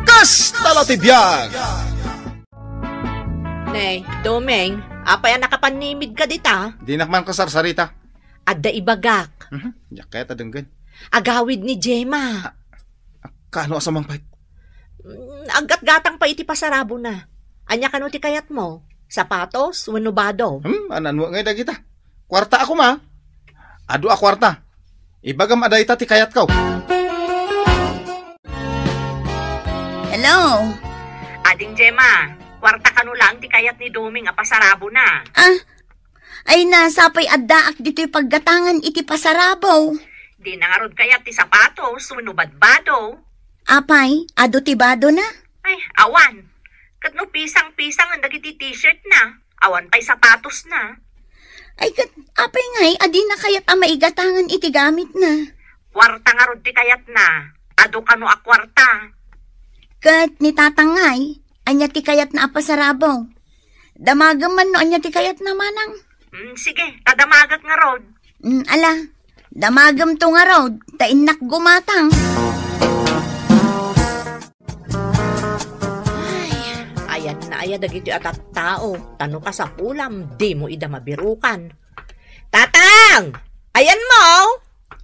Kas talatibiyag! Nay, Domeng, apay nakapanimid ka dita? Di nakman kasarsarita. Adda ibagak. Yaketa denggan. Agawid ni Gemma. Kano asamang pait? Aggat-gatang pa iti pasarabo na. Anya kano ti kayat mo? Sapatos, wenubado. Anan mo ngay dagita. Kwarta ako ma. Adu a kwarta. Ibagam aday ti kayat kaw. Hello? Ading Gemma, kwarta kano lang ti kayat ni Doming a pasarabo na. Ay nasapay addaak dito'y paggatangan iti pasarabaw. Di nangarod kayat ti sapatos, wenubadbado. Apay, ado tibado na? Ay, awan. Katno pisang-pisang ang dagiti t-shirt na. Awan pa'y sapatos na. Ay apay nga'y, adi na kayat maigatangan iti gamit na. Kwarta nga rod ti kayat na. Ado kano a kwarta. Kat ni tatangay, anya ti kayat na apasarabaw. Damagam man no anya ti kayat na manang. Sige, tadamagak nga rod. Ala, damagam to nga rod, tainak gumatang. Ayan na aya dagiti atat tao. Tano ka sa pulam, di mo ida mabirukan. Tatang! Ayan mo!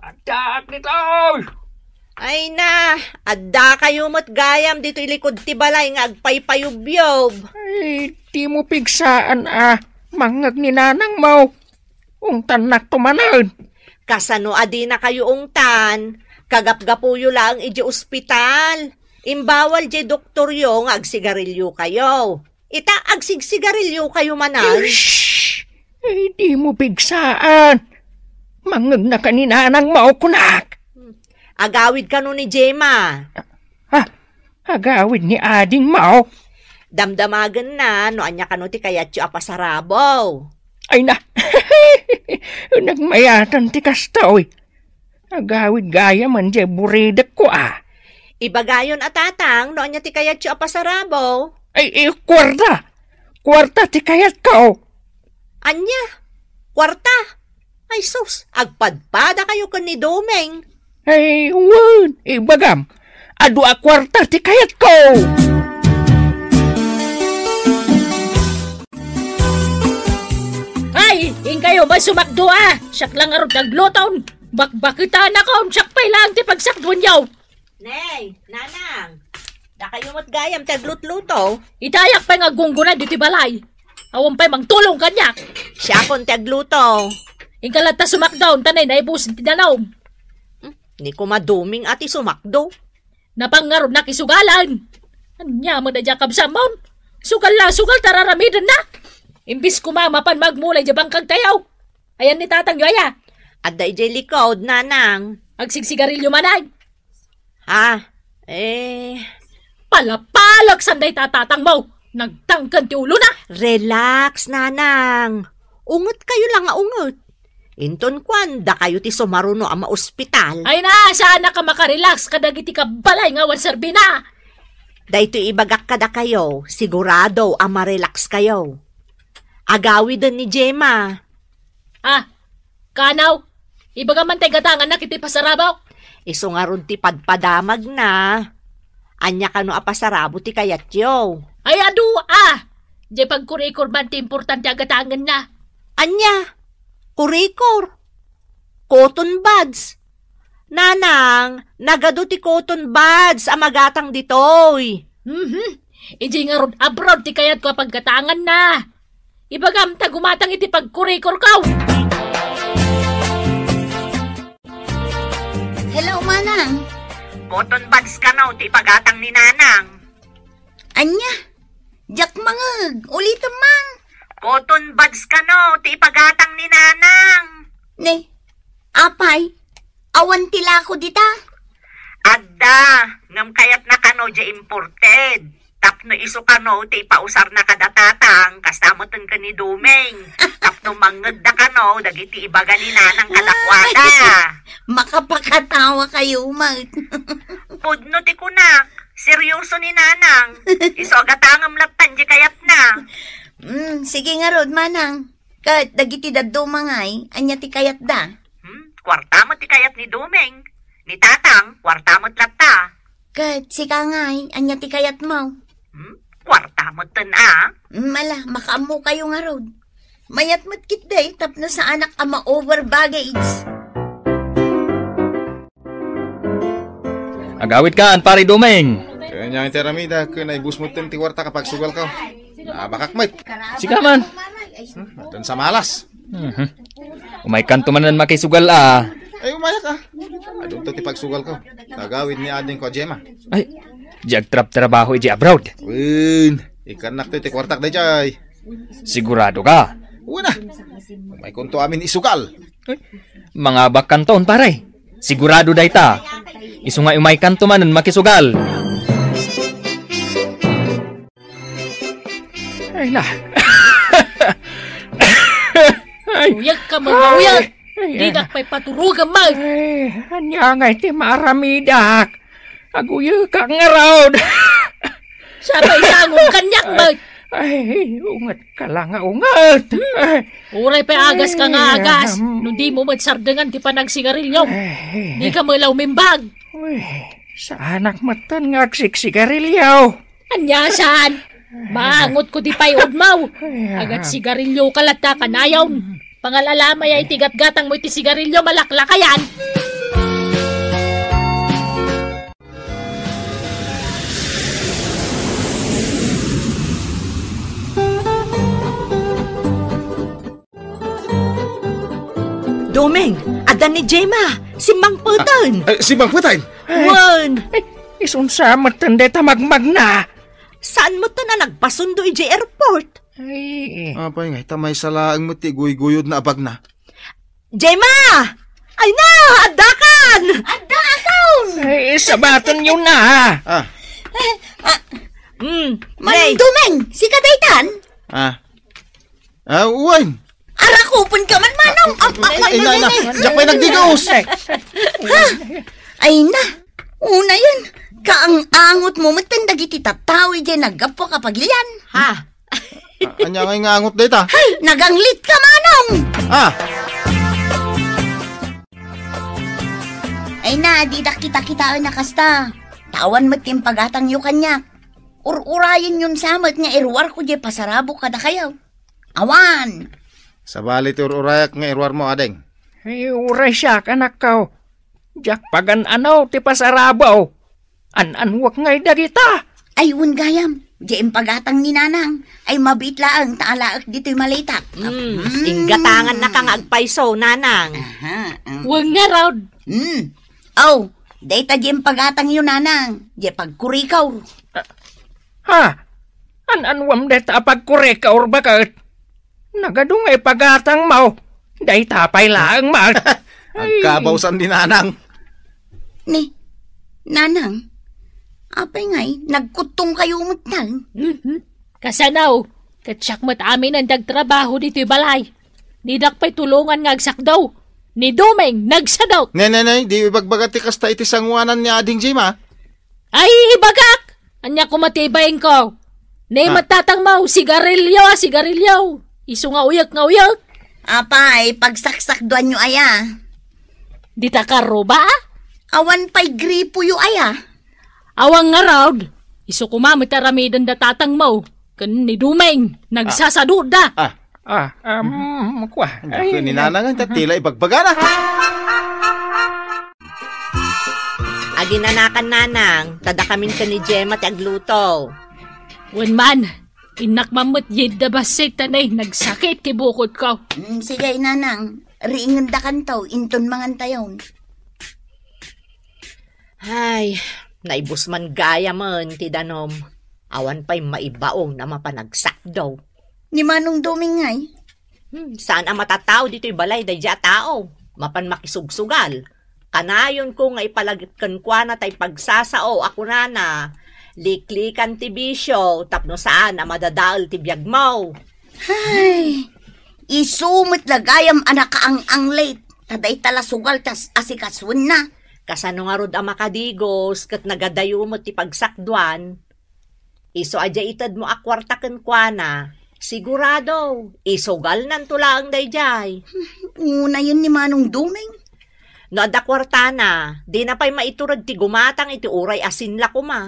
Adak nito! Ay na, adda kayo mo't gayam dito ilikod ti balay nga agpaypayubyob. Ay, di mo pigsaan mangag ni nanang mo. Ungtan na tumanod. Kasano adi na kayo ungtan, kagapgapuyo lang iji ospital. Imbawal je doktoryo nga agsigarilyo kayo. Ita agsigsigarilyo kayo manan. Shhh! Ay, di mo pigsaan. Mangag na kaninanang mo kunak. Agawid ka no ni Gemma. Agawid ni ading mo. Damdamagan na no anya ka no ti kayatyo apasarabaw. Ay na, nagmayatan ti kastoy. Agawid gaya man je buridak ko Ibagayon atatang no anya ti kayatyo apasarabaw. Ay, kwarta. Kwarta ti kayat ko. Anya? Kwarta? Ay sus, agpadpada kayo kan ni Domeng. Ay, wan, ibagam. Adu a kwarta ti kayat ko. Ay, kayo ba sumakdo Siyak lang arod nagluton. Bakbakita na ko, siyak pa'y lang ti pagsakdon yaw. Nay, nanang, da kayo mo't gayam taglutluto. Itayak pa nga gunggunan diti balay. Awan pa'y magtulong kanyak. Siya kon tagluto. Inkalata sumakdaw, tanay na ibusin ti danaw. Ni ko maduming ati sumakdo. Napangarod na kisugalan. Anya mo na dyan kabsamon. Sugal tararamidan na. Imbis kumamapan magmulay dyan bangkag tayaw. Ayan ni tatang yoya. At da ijay likod, nanang. Agsigsigarilyo manay. Palapalag sanday tatatang mo. Nagtangkan ti ulo na. Relax, nanang. Ungot kayo lang ungot. Inton kwan, da kayo ti sumaruno ama ospital. Ay na, sana ka makarelax kadagiti ka balay nga wan serbi na. Dahito ibagak kada kayo, sigurado ama relax kayo. Agawi din ni Gemma. Kanaw, ibaga man tayo gatangan na kiti pasarabaw. Iso nga ron ti padpadamag na. Anya ka no apasarabo ti kayatyo. Ay adu, di pagkurikor man ti importante agatangan na. Anya? Kurikor? Cotton buds? Nanang, nagado ti cotton buds amagatang ditoy. Iji nga ron abroad ti kayat ko paggatangan na. Ibagam tagumatang iti pagkurikor kaw. Hello, manang. Cotton buds ka no, ti pagatang ni nanang. Anya? Jak mangag, ulitin man. Cotton buds ka no, ti pagatang ni nanang. Ne, apay, awan tila ko dita. Adda, ngam kayat na kano dya imported. Tapno iso kano, ti pausar na kadatatang, kastamotan ka ni Domeng. Tapno mangad na kano, dagiti ibaga ni nanang kadakwada. Makapakatawa kayo, mag. Pudno ti kunak, seryoso ni nanang. Iso agatangam laptan di kayat na. Sige nga rod, manang. Kat dagiti daddo mangay, anya ti kayat da. Kwarta mo ti kayat ni Domeng. Ni tatang, kwarta mo't lapta. Kat si Kangay, anya ti kayat mo. Kwarta mo tan Mala, makaamo kayo nga rod. Mayat mo't kit day, tapno sa anak ama over baggage. Agawit ka, pare Domeng. Kanya yung teramida, kung naibus mo ti kwarta kapag sugal ka. Bakak mait. Sika man. Doon sa malas. Umay kanto man nan makisugal Ay, umayak ka. Doon to ti pagsugal ko. Nagawid ni ading ko, Gemma. Ay, jag trabaho iji abroad. Win, ikanak to ti kwartak da jay. Sigurado ka. Una, may kunto amin isugal. Mga bakanton pare. Sigurado day ta. Isu nga umay kanto man nan makisugal. Ay na. Uyag ka mga uyag. Di na pa'y paturugan mag. Ay, anya nga iti maramidak. Aguyo ka nga raod. Sabay sangong kanyak mag. Ay, ungat ka lang nga ungat. Uray pa agas ka nga agas. Nung di mo matsardangan ti panagsigarilyo. Di ka malaw mimbag. Uy, sa anak matan nga agsiksigarilyaw. Anyasan. Maangot ko di pa'y udmaw. Agat sigarilyo kalata kanayaw. Pangalalama ay tigat-gatang mo iti sigarilyo malaklakayan. Domeng, adan ni Gemma, si Mang Putan. Si Bang Putayin. Wan, Isunsa matan day tamagmag na. saan mo to na nagpasundo iji airport? Ay, Apay nga, tamay salaang mo ti guyod na abag na. Gemma! Ay na, adakan! ay sabaton yun na. May, Dumeng, si Kadaytan. Uwain. Arakupon ka man manong. Na. Diyak may nagdigos. Ay na, una yun. Kaang-angot mo matanda giti tatawi dyan naggapo kapag yan. ha? Anya nga nga angot data. Ay, naganglit ka manong. Ay na, di da kita-kita na kasta. Tawan mo't yung pagatang yu kanya. Ur-urayin yun samot nga irwar ko di pasarabo kada kayaw. Awan. Sa balit urayak nga irwar mo, adeng. Ay, uray siya anak ka. Jak pagan anaw ti pasarabaw. An-anwak ngay dagita. Ay, un gayam. Di yung pagatang ni nanang. Ay mabitlaang taalaak dito'y malitak. Inggatangan na kang agpaiso, nanang. Huwag nga raw. Oh, data di yung pagatang yun nanang. Di pagkurikaw. Ha? An-anwam deta pagkureka or bakit? Nagadungay pagatang mau. Day tapay laang mag. Ang kabawsan din nanang. Ni, nanang. Apay nga'y, nagkutong kayo mutang. Kasanaw. Katsyak mat amin ang dagtrabaho dito'y balay. Nidak pa'y tulungan nga agsak daw. Ni Domeng, nagsadaw. Nenenay, di ibagbagat ti kasta iti sangwanan ni ading Gemma. Ay, ibagak! Anya ko matibayin ko. Nay matatang mau, sigarilyo. Isu nga uyak. Apay, pagsaksak doan nyo aya. Di ta karo ba? Awan pa'y gripo yu aya. Awang nga raw. Isu kumamit aramidan da tatang mau. Kan ni Domeng, nagsasaduda. Kwa. Ay, ni nanang ang tila ibagbaga na. Aginanakan, nanang. Tada kamin ka ni Gemma ti agluto. Wan man, inak mamut yid da basit tanay, nagsakit kibukod ko. Sige, nanang. Riingan da kantaw, inton mangan tayon. Ay, naibus man gaya man ti danom. Awan pa'y maibaong na mapanagsak daw. Ni Manong Doming nga'y. Saan ang matatao dito'y balay dayja tao? Mapan makisugsugal. Kanayon ko nga ipalagit kwa na tay pagsasao ako na. Liklikan ti bisyo, tapno saan ang madadaal ti biyag mo. Ay, isumot lagayam anak ang late. Taday tala sugal tas asikaswan na. Kasano nga rod ang makadigos, kat nagadayo mo ti pagsakduan. Iso adya itad mo akwartaken kwa na. Sigurado, isugal nan tulaang dayjay. Una yun ni Manong Doming. No adda kwartana, di na pa'y maiturad ti gumatang iti uray asin la kuma.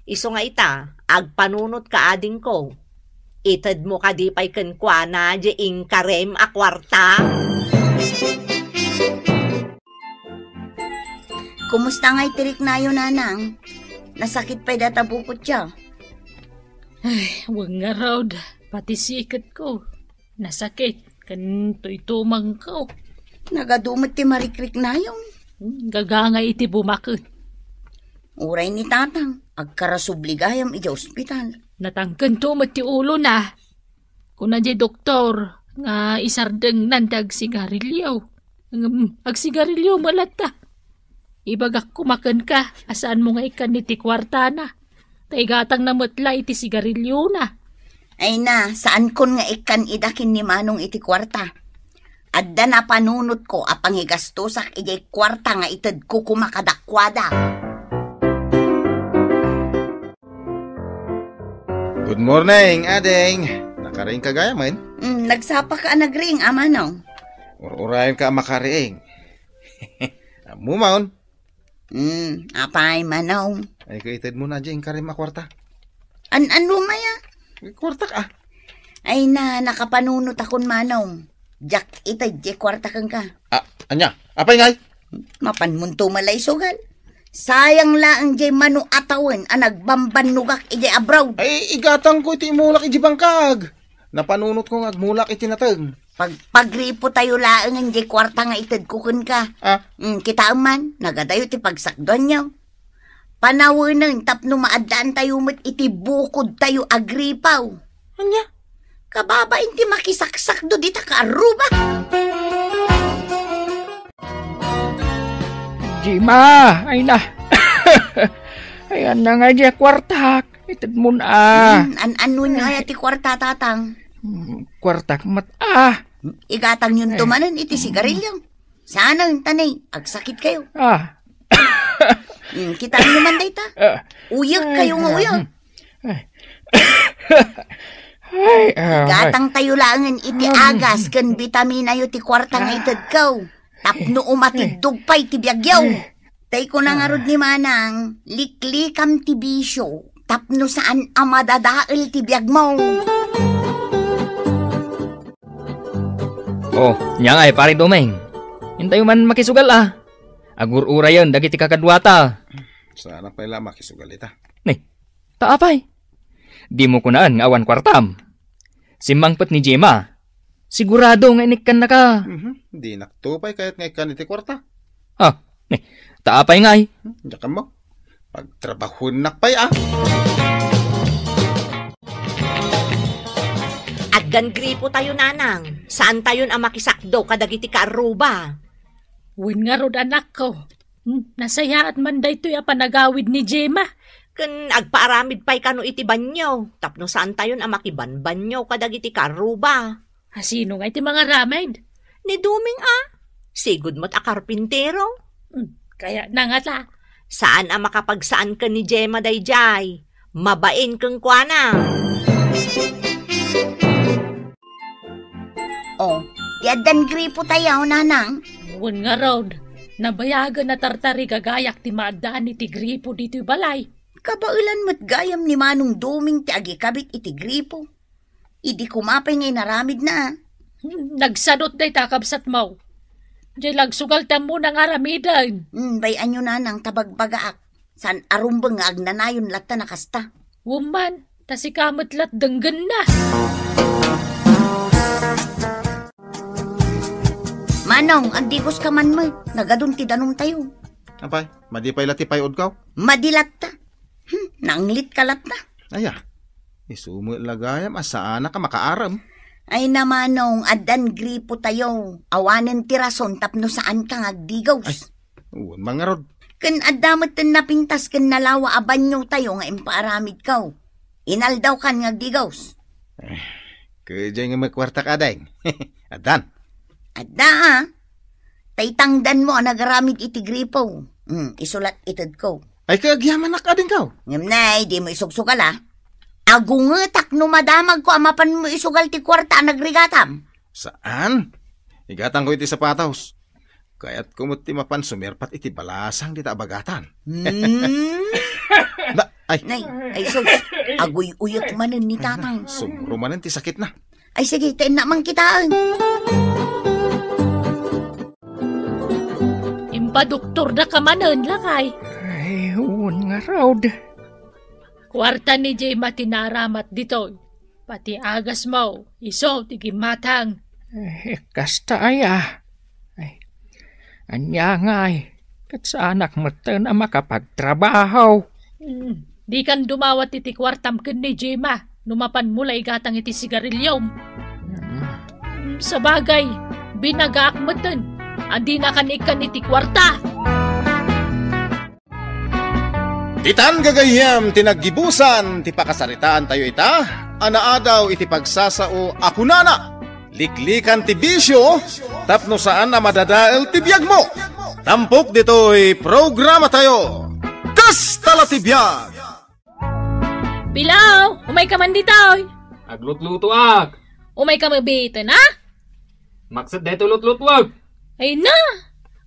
Iso nga ita, agpanunot ka ading ko. Itad mo ka di pa'y kenkwana, di ingkarem a kwarta. Kumusta nga'y tirik na yun, nanang? Nasakit pa'y databukot siya. Ay, wag nga raw. Pati sikat ko. Nasakit. Kanto'y tumang ko. Nagadumot ti marikrik na yun. Gagangay iti bumakot. Uray ni tatang, agkarasubligayam iti ospital. Natangkan tumot ti ulo na. Kuna di doktor, nga isardeng nandag sigarilyo. Agsigarilyo malata. Ibagak kumakan ka, asaan mo nga ikan ni ti kwarta na. Taigatang namutla iti sigarilyo na. Ay na, saan kon nga ikan idakin ni Manong iti kwarta? Adda na panunot ko apang higastusak iti kwarta nga itad ko kumakadakwada. Good morning, ading. Nakaraing ka gaya man? Nagsapa ka nagring, Manong. Urayan ka makariing. Mumaon. Apay, Manong. Ay kaitid mo na dyan karim akwarta. Ano maya? Kwarta ka. Ay na, nakapanunot akon, Manong. Jack, itay, di kwarta kang ka. Anya? Apay ngay? Mapanmunto malay sugal. Sayang laang jay manu atawan ang nagbambanugak ijay abroad. Ay, igatang ko iti mulak iti bangkag. Napanunot ko ngagmulak iti natag. Pagripo tayo laang ang jay kwarta nga itad kukun ka. Kita man, nagadayo ti pagsakdoan niyo. Panawanan tapno maadaan tayo mat iti bukod tayo agripaw. Anya? Kababa inti makisaksak do dita ka aruba. Jima, ay na. Ayan na nga dyan, kwartak. Itad mo na. Ano nga ti kwarta tatang? Kwartak mat, Igatang yun tumanan iti sigarilyo. Sana tanay, agsakit kayo. Kita nyo man dayta. Uyag kayo nga uyag. Gatang tayo langan iti agas kan vitamina yo ti kwarta nga itad kaw. Tapno umatid dugpay ti biyagyaw. Tay ko na nga rod ni Manang, liklikam ti bisyo. Tapno saan amadadaal ti biyag mo. Oh, nya ay pare Domeng. Hintayo man makisugal Agur-ura yon dagiti kakadwata. Sana pala makisugal ita. Ni, taapay. Di mo kunaan nga awan kwartam. Simangpet ni Jema. Sigurado nga inikan na ka. Di naktupay kahit nga ikan iti kwarta. Ni, taapay nga ay. Diyan mo. Pagtrabahon nakpay Aggan gripo tayo nanang. Saan tayo ang makisakdo kadagiti ka aruba? Win nga rod anak ko. Nasayaat man daytoy panagawid ni Jema. Kan agpaaramid pa'y kano iti banyo. Tapno saan tayo ang makibanbanyo kadagiti ka aruba? Sino nga iti mga ramid? Ni Duming Sigud mo't akarpintero. Kaya nangata. Saan ang makapagsaan ka ni Jema dayjay? Mabain kang kuana. Yadan gripo tayo, Nanang. Wan nga road. Nabayagan na tartari gagayak ti maadaan iti gripo dito balay. Kabailan mo't gayam ni Manong Duming ti agikabit iti gripo. Idi kumapay ngay naramid na. Nagsadot day takabsat mo. Diyan lagsugal mo ng aramidan. Bayan nyo Nanang tabagbagaak. San arumbang nga agnanayon latta nakasta. Woman, tasikamat lat denggan na. Manong, agdikos ka man mo. Nagadun ti danong tayo. Apay, madipay latipay odkaw. Madilat ta. Nanglit ka lat ta. Aya, isumo lagayam asaan ka makaaram. Ay na Manong, adan gripo tayo. Awanen ti rason tapno saan ka agdigaws. Ay, uwan mga rod. Kan adamot ten napintas kan nalawa abanyo tayo nga impaaramid kaw. Inaldaw kan ngagdigaws. Kaya nga magkwarta ka dahing. Adan. Adda Taytangdan mo ang nagaramid iti gripo. Isulat itad ko. Ay kagyaman na ka din kaw. Ngam di mo isugsukal Agungetak no madamag ko amapan mo isugal ti kwarta nagrigatam. Saan? Igatang ko iti sapatos. Kaya't kumot ti mapan sumirpat iti balasang di taabagatan. Ay, Nay, sus, agoy-uyot manen ni tatang. sumrumanan ti sakit na. Ay sige, tain na mang kitaan. Impa doktor da ka manen lakay. Ay, uwan nga raw. Kwarta ni Jema tinaramat dito. Pati agas mo, iso tigimatang. Kasta aya. Ay, anya nga ay. Kat sa anak mo na makapagtrabaho. Di kan dumawat iti kwartam ken ni Jema. Numapan mulay gatang iti sigarilyo. Sa bagay, binagaak mo ten. Andi na kanikan iti kwarta. Titan gagayam tinaggibusan ti pakasaritaan tayo ita. Anaadaw iti pagsasao akunana. Liklikan ti bisyo tapno saan na madadael ti biyag mo. Tampok dito'y programa tayo. Kastala ti biyag! Pilaw, umay ka man ditoy. Aglut-luto ag. Umay ka mabitin, ha? Maksad dito lut-lutwag. Ay na,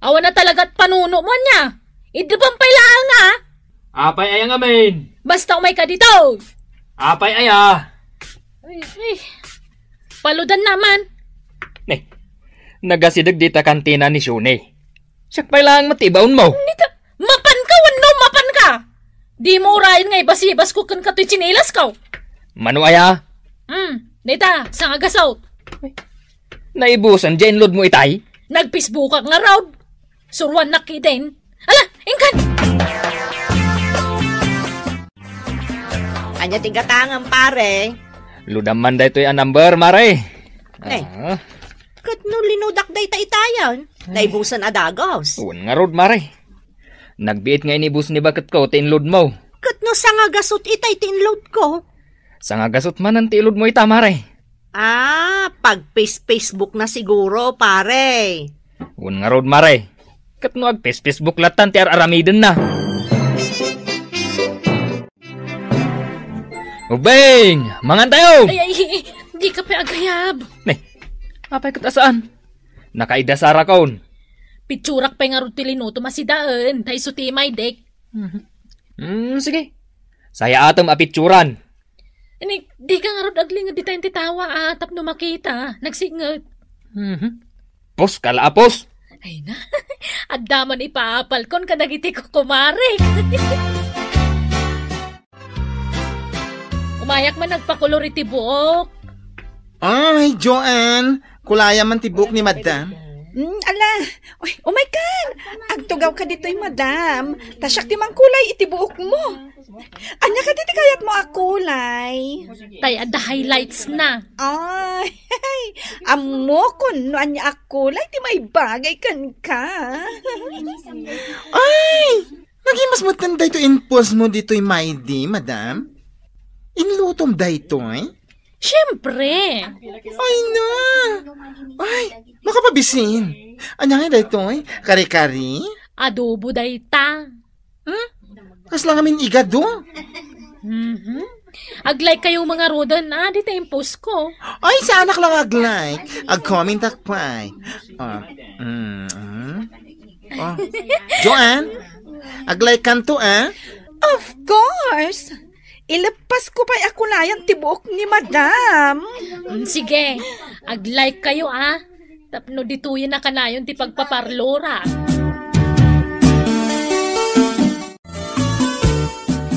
awan na talaga't panuno mo niya. Idubang pailaan nga. Apay aya nga main. Basta umay ka dito. Apay aya. Ay, paludan naman. Nagasidag dita kantina ni Shune. Siyak pa lang matibaon mo. Mapan ka, wano mapan ka. Di mo urayin nga ibas-ibas ko kan kato'y chinilas ka. Mano aya? Nita, sang agasaw. Naibusan dyan load mo itay? Nag-Facebook nga raw. Surwan na kiden. Ala, ingkan. Anya tigatangan pare. Ludaman da ito'y a number, mare. Ay. Kat no linudak day itayan. Naibusan adagos. Uwan nga road, mare. Nagbiit nga inibus ni bakit ko, tinload mo. Kat no sanga gasot itay tinload ko. Sa nga gasot man ang tilod mo ita, mare. Pag Facebook na siguro, pare. Uwan nga road, mare. Kat no ag Facebook latan ti aramiden na. Ubeng! Mangan tayo! Ay, di ka pa agayab. Apay kat asaan? Nakaida sara kaon. Pitsurak pa nga rutilinuto masidaan. Tay suti may dek. Sige. Saya atom apitsuran. Di ka nga rod agling di tayong titawa tapno makita. Nagsingot. Pos, kalaapos. Ay na, addaman ipaapal kon kadagiti ko kumarik. Umayak man nagpakulor iti buok. Ay, Joanne, kulaya man ti buhok ni madam. Ala, oh my God, agtugaw ka dito'y madam. Tasyak ti mang kulay iti buok mo. Anya ka diti kayat mo akulay. Tay adda highlights na. Ay, amo kun no anya akulay ti may bagay kan ka. Ay, nagimas mo tanda ito impulse mo dito'y maidi, madam. Inlutom da ito, eh? Siyempre. Ay na! Ay, makapabisin. Anya nga dito, eh? Kari-kari? Adobo dayta. Kas lang amin igado. Ag-like kayo mga rodan di tayong post ko. Ay, sa anak lang ag-like. Ag-comment akpay. Joanne, ag-like kanto, eh? Of course. Ilapas ko pa'y akulayan ti buok ni madam. Sige, ag-like kayo Tapno dituyin na kanayon ti pagpaparlora.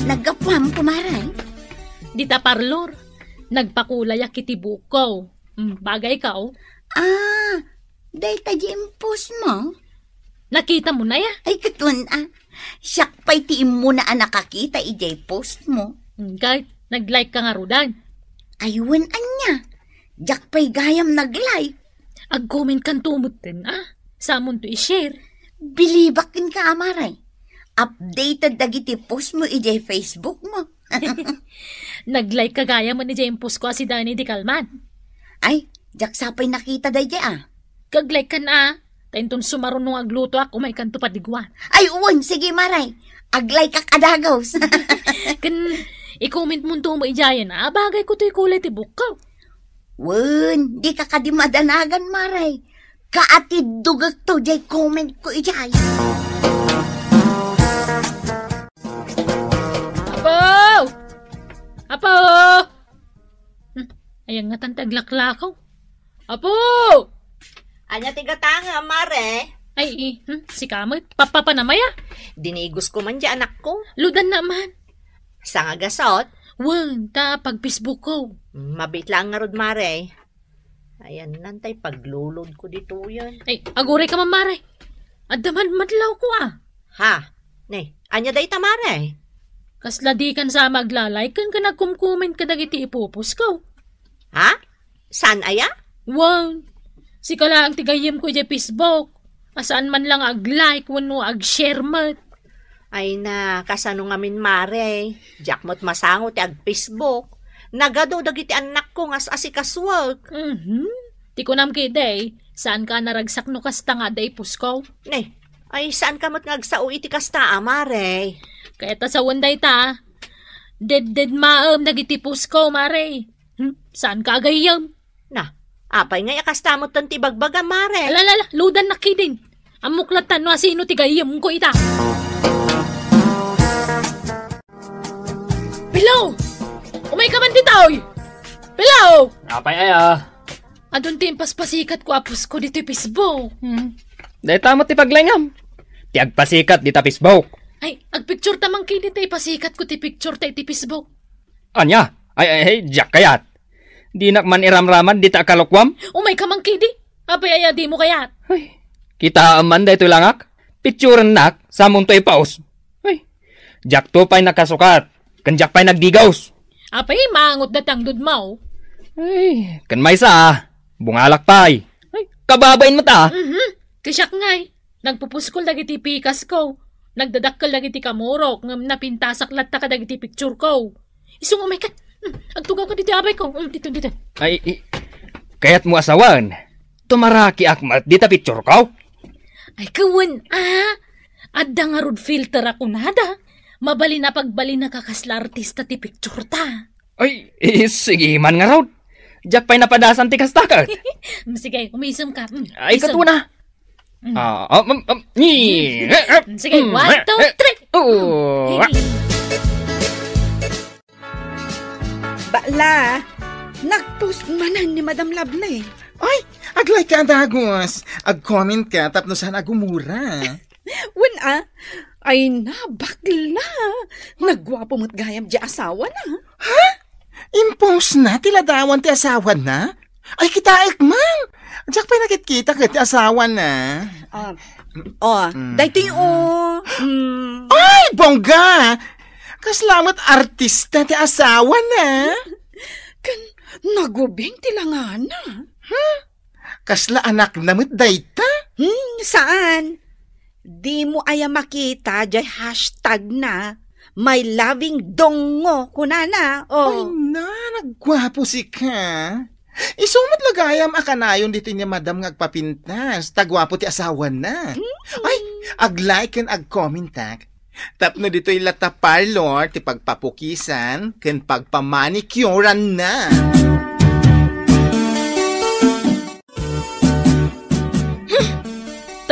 Nagapam kumaray. Dita parlor, nagpakulay kiti buko. Bagay ka Day taji impos mo. Nakita mo na ya? Ay katun siyak pa'y tiim mo na nakakita ijay post mo. Kahit nag-like ka nga rodan. Aywan anya. Jak pa'y gayam nag-like. Ag-comment kan tumutin Samon to i-share. Bilibakin ka amaray. Updated dagiti post mo ijay Facebook mo. Nag-like ka gaya mo ni Jay post ko si Danny Di Calman. Ay, jak sapay nakita day jay Kag-like ka na Tainton sumarunong agluto ako may kanto padigwan. Ay uwan, sige maray. Ag-like ka kadagaws. Kan i-comment mo mo ijayan bagay ko to'y kulay ti bukaw. Wen, di ka kadimadanagan maray. Kaatid dugag to, jay comment ko ijay. Apo! Apo! Ayan nga tantaglaklakaw. Apo! Anya tigatanga, mare. Ay, si Kamot, papa na maya. Dinigos ko man di anak ko. Ludan naman. Sa nga gasot, Wan, ta pag Facebook ko. mabit lang nga rod, mare. Ayan, nantay paglulod ko dito yan. Ay, agure ka mamare. Adaman madlaw ko Ha? Ne, anya day tamare. Kasla di kan sa maglalay kan ka nagkumkument ka dagiti ipupus ko. Ha? San aya? Wan, si kala ang tigayim ko di Facebook. Asaan man lang ag-like, wano ag-share mat. Ay na, kasano nga min mare. Jakmot masangot ag Facebook. Nagado dagiti anak ko ngas asikaswag. Ti ko nam kiday, saan ka naragsak no kasta nga day puskaw? Ne, ay saan ka mat ngagsao iti kasta, mare? Kaya ta sa wanday ta, dead maam nagiti puskaw, mare. Saan ka agayam? Na, apay nga yakasta mo tanti bagbaga, mare. Alalala, ludan na kidin. Amuklatan no sino ti gayam ko ita. Pilaw! Umay ka man ditoy! Pilaw! Apay aya. Adun timpas pasikat ko apos ko dito Facebook. Dahil tamo ti paglengam. Ti agpasikat di ta Facebook. Ay, agpicture tamang kini tay pasikat ko ti picture tay ti Facebook. Anya? Ay, Jack kayat. Di nak man iramraman di ta kalokwam. Umay ka mang kidi. Apay aya di mo kayat. Ay, kita aman da ito langak. Picturean nak sa munto ipaos. Ay, Jack to pa'y nakasukat. Kan Jack pa'y nagdigaws. Apay mangot datang dudmaw. Ay, kan may sa bungalak pa'y. Ay, kababain mo ta. Kisyak ngay. Nagpupuskol dagiti pikas ko. Nagdadakkel dagiti kamurok. Ngam napintasak latta ka dagiti picture ko. Isung umay ka. Agtugaw ka dito abay ko. Dito. Ay, kaya't mo asawan. Tumaraki akmat di ta picture ko. Ay kawan Adda nga rod filter ako nada. Mabali na pagbali na kakasla artista ti picture ta. Ay, sige man nga raw. Jack pa'y napadasan ti kastakat. Sige, umisam ka. Ay, isam. katuna. Sige, 1, 2, 3. Oh. Bala, nag-post manan ni Madam Lovely. Ay, ag-like ka dagos. Ag-comment ka tapno sana agumura. Wen ay na, bakla. Nagwapo mo't gayam di asawa na. Impose na, tiladawan ti asawa na? Ay, kita man. Diyak pa nakikita ka ti asawa na. Dahito yung Ay, bongga! Kaslamat artista ti asawa na. kan nagubing tilangana. Kasla anak namit dayta. Saan? Di mo aya makita jay hashtag na my loving dongo kunana. Ay na, nagwapo si ka. Isumat lagayam akanayon dito niya madam ngagpapintas. Tagwapo ti asawa na. Ay, ag-like and ag-commentak. Tapno dito ilata parlor ti pagpapukisan ken pagpamanicurean na.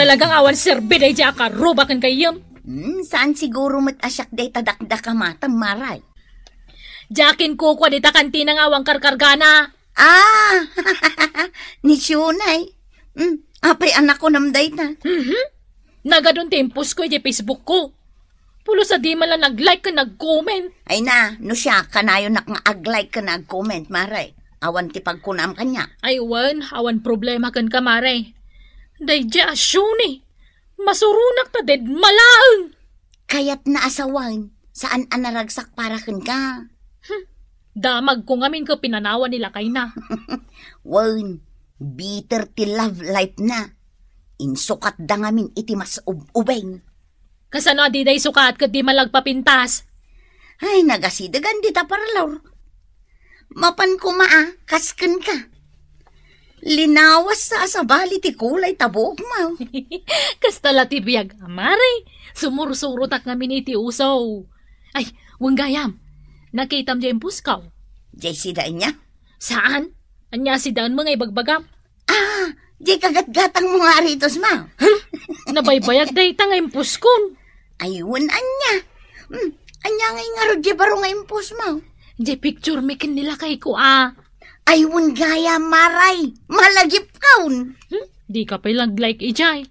Talagang awan serbe day di akaroba kan kayam. Saan siguro mat asyak day tadakdak ka matam maray? Jakin ko kwa dita kantinang awang karkargana. Ni Shunay. Apay anak ko namday na. Nagadun tempos ko di Facebook ko. Pulo sa di man lang nag-like ka nag-comment. Ay na, no siya, kanayon nak nga ag-like ka nag-comment maray. Awan ti pagkunam kanya. Ay awan problema kan kamare. Day di asyuni. Masurunak ta dead malaang. Kaya't naasawan, saan anaragsak para kan ka? Damag ko ngamin ko pinanawan nila kay na. Wan, bitter ti love life na. Insukat da ngamin iti mas ubeng. Kasano di day sukat ka di malagpapintas. Ay, nagasidagan di ta paralaw. Mapan ko kasken ka. Linawas sa asabali ti kulay tabok mo. Kastala ti biyag amare. Sumursurutak ngamin iti usaw. Ay, wanggayam. Nakitam dyan puskaw. Jay si daan niya? Saan? Anya si daan mga ibagbagam? Di kagat-gatang mo nga rito, ma. Nabaybayag day ta nga impus kon. Ayun, anya. Anya nga ro di baro nga impos, ma. Di picture making nila kay ko Ayun gaya, maray. Malagip kaun. Di ka pa like ijay.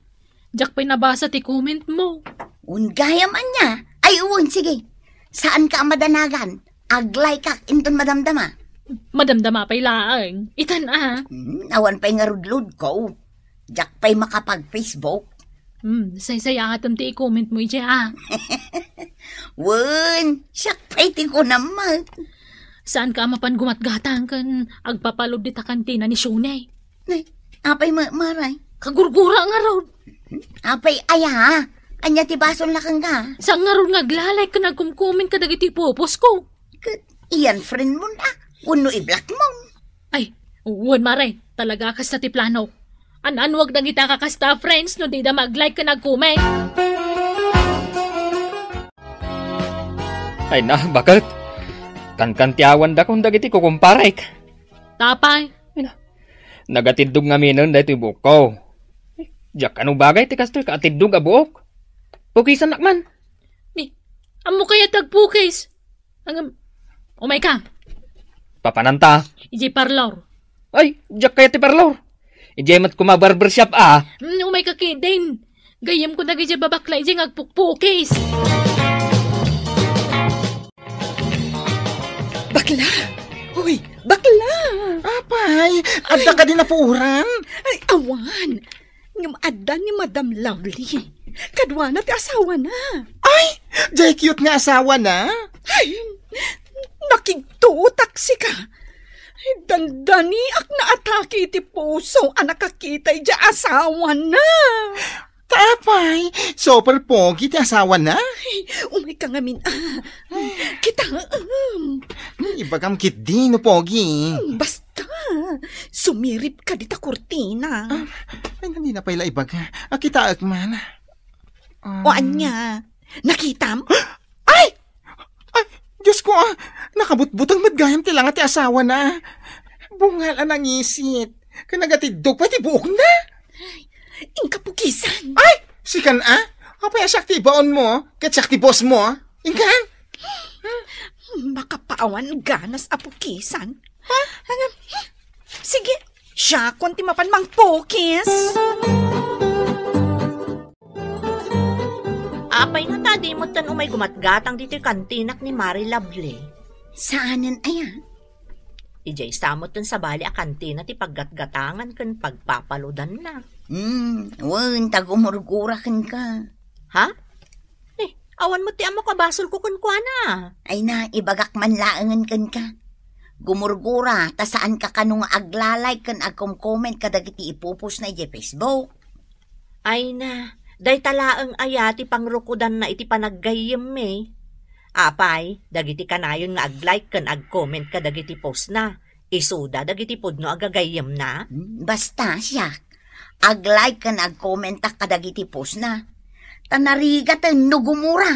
Diyak pa'y nabasa ti comment mo. Un gaya man niya. Ayun, sige. Saan ka madanagan? Aglay kak inton madamdama. Madamdama pa'y laang. Itan Awan pa'y nga rudlod ko. Diyak pa'y makapag-Facebook. Say-saya atam ti i-comment mo ijay Wen, siyak pa'y ti ko naman. Saan ka mapan gumatgatang kan agpapalod di ta kantina ni Shunay? Apay maray. Kagurgura nga raw. Apay aya, anya ti bason lakang ka. Sa nga raw ngaglalay ka nagkumkumin ka dagiti popos ko. Iyan friend mo na. Uno i-block mo. Ay, uwan maray. Talaga kas ti plano. Wag na kita kakasta friends no di da mag-like ka nag-comment. Ay na, bakit? Kankantiawan da kung dagiti ko kumparek. Tapay. Nagatidog nga minon da ito ibuk ko. Diyak anong bagay ti kastoy ka atidog a buok? Pukisan nakman. Amo kaya tagpukis. Umay ka. Papananta. Iji parlor. Ay, diyak kaya ti parlor. Iji mat kumabarbershop Umay ka kidin. Gayam ko nag iji babakla iji ngagpukpukis. Bakla! Uy, bakla! Apay, adda ka din napuuran. Ay, awan! Ngam adda ni Madam Lovely. Kadwa na ti asawa na. Ay, jay cute nga asawa na. Ay, nakigtutak si ka. Ay, dandani ak na atake ti puso anak kakita ija asawa na. Tapay, super pogi ti asawa na. Ay, umay ka ngamin kita Ibagam kit di no pogi. basta sumirip ka dita kurtina. Ay, hindi na pala ibaga. Kita man. O anya, nakita mo? Ay! Diyos ko, nakabutbutang madgayam ti lang ti asawa na. Bungal ang isit. Kanagatidog pati buok na. Ingkapukisan. Ay! Sikan Kapaya sakti baon mo, kat sakti boss mo. Ingkan? Makapaawan ganas apukisan. Sige, siya konti mapan mang pokis. Apay nga tadi mo tan umay gumatgatang dito kantinak ni Mari Lovely. Saanan aya? Ijay samot tan sa bali a kantina ti paggatgatangan kan pagpapaludan na. Wen, tagumurgurakan ka. Ha? Awan mo ti amo kabasol ko kun kuana. Ay na, ibagak man laangan kan ka. Gumurgura, ta saan ka kanong aglalay kan agkom-comment ka dagiti ipupos na iti Facebook. Ay na, day talaang ayati pangrukudan na iti panaggayem Apay, dagiti kanayon nga ag-like kan ag-comment ka dagiti post na. Isuda dagiti pudno agagayem na. Basta siya, ag-like kan ag-comment ka dagiti post na. Tanarigatan no gumura.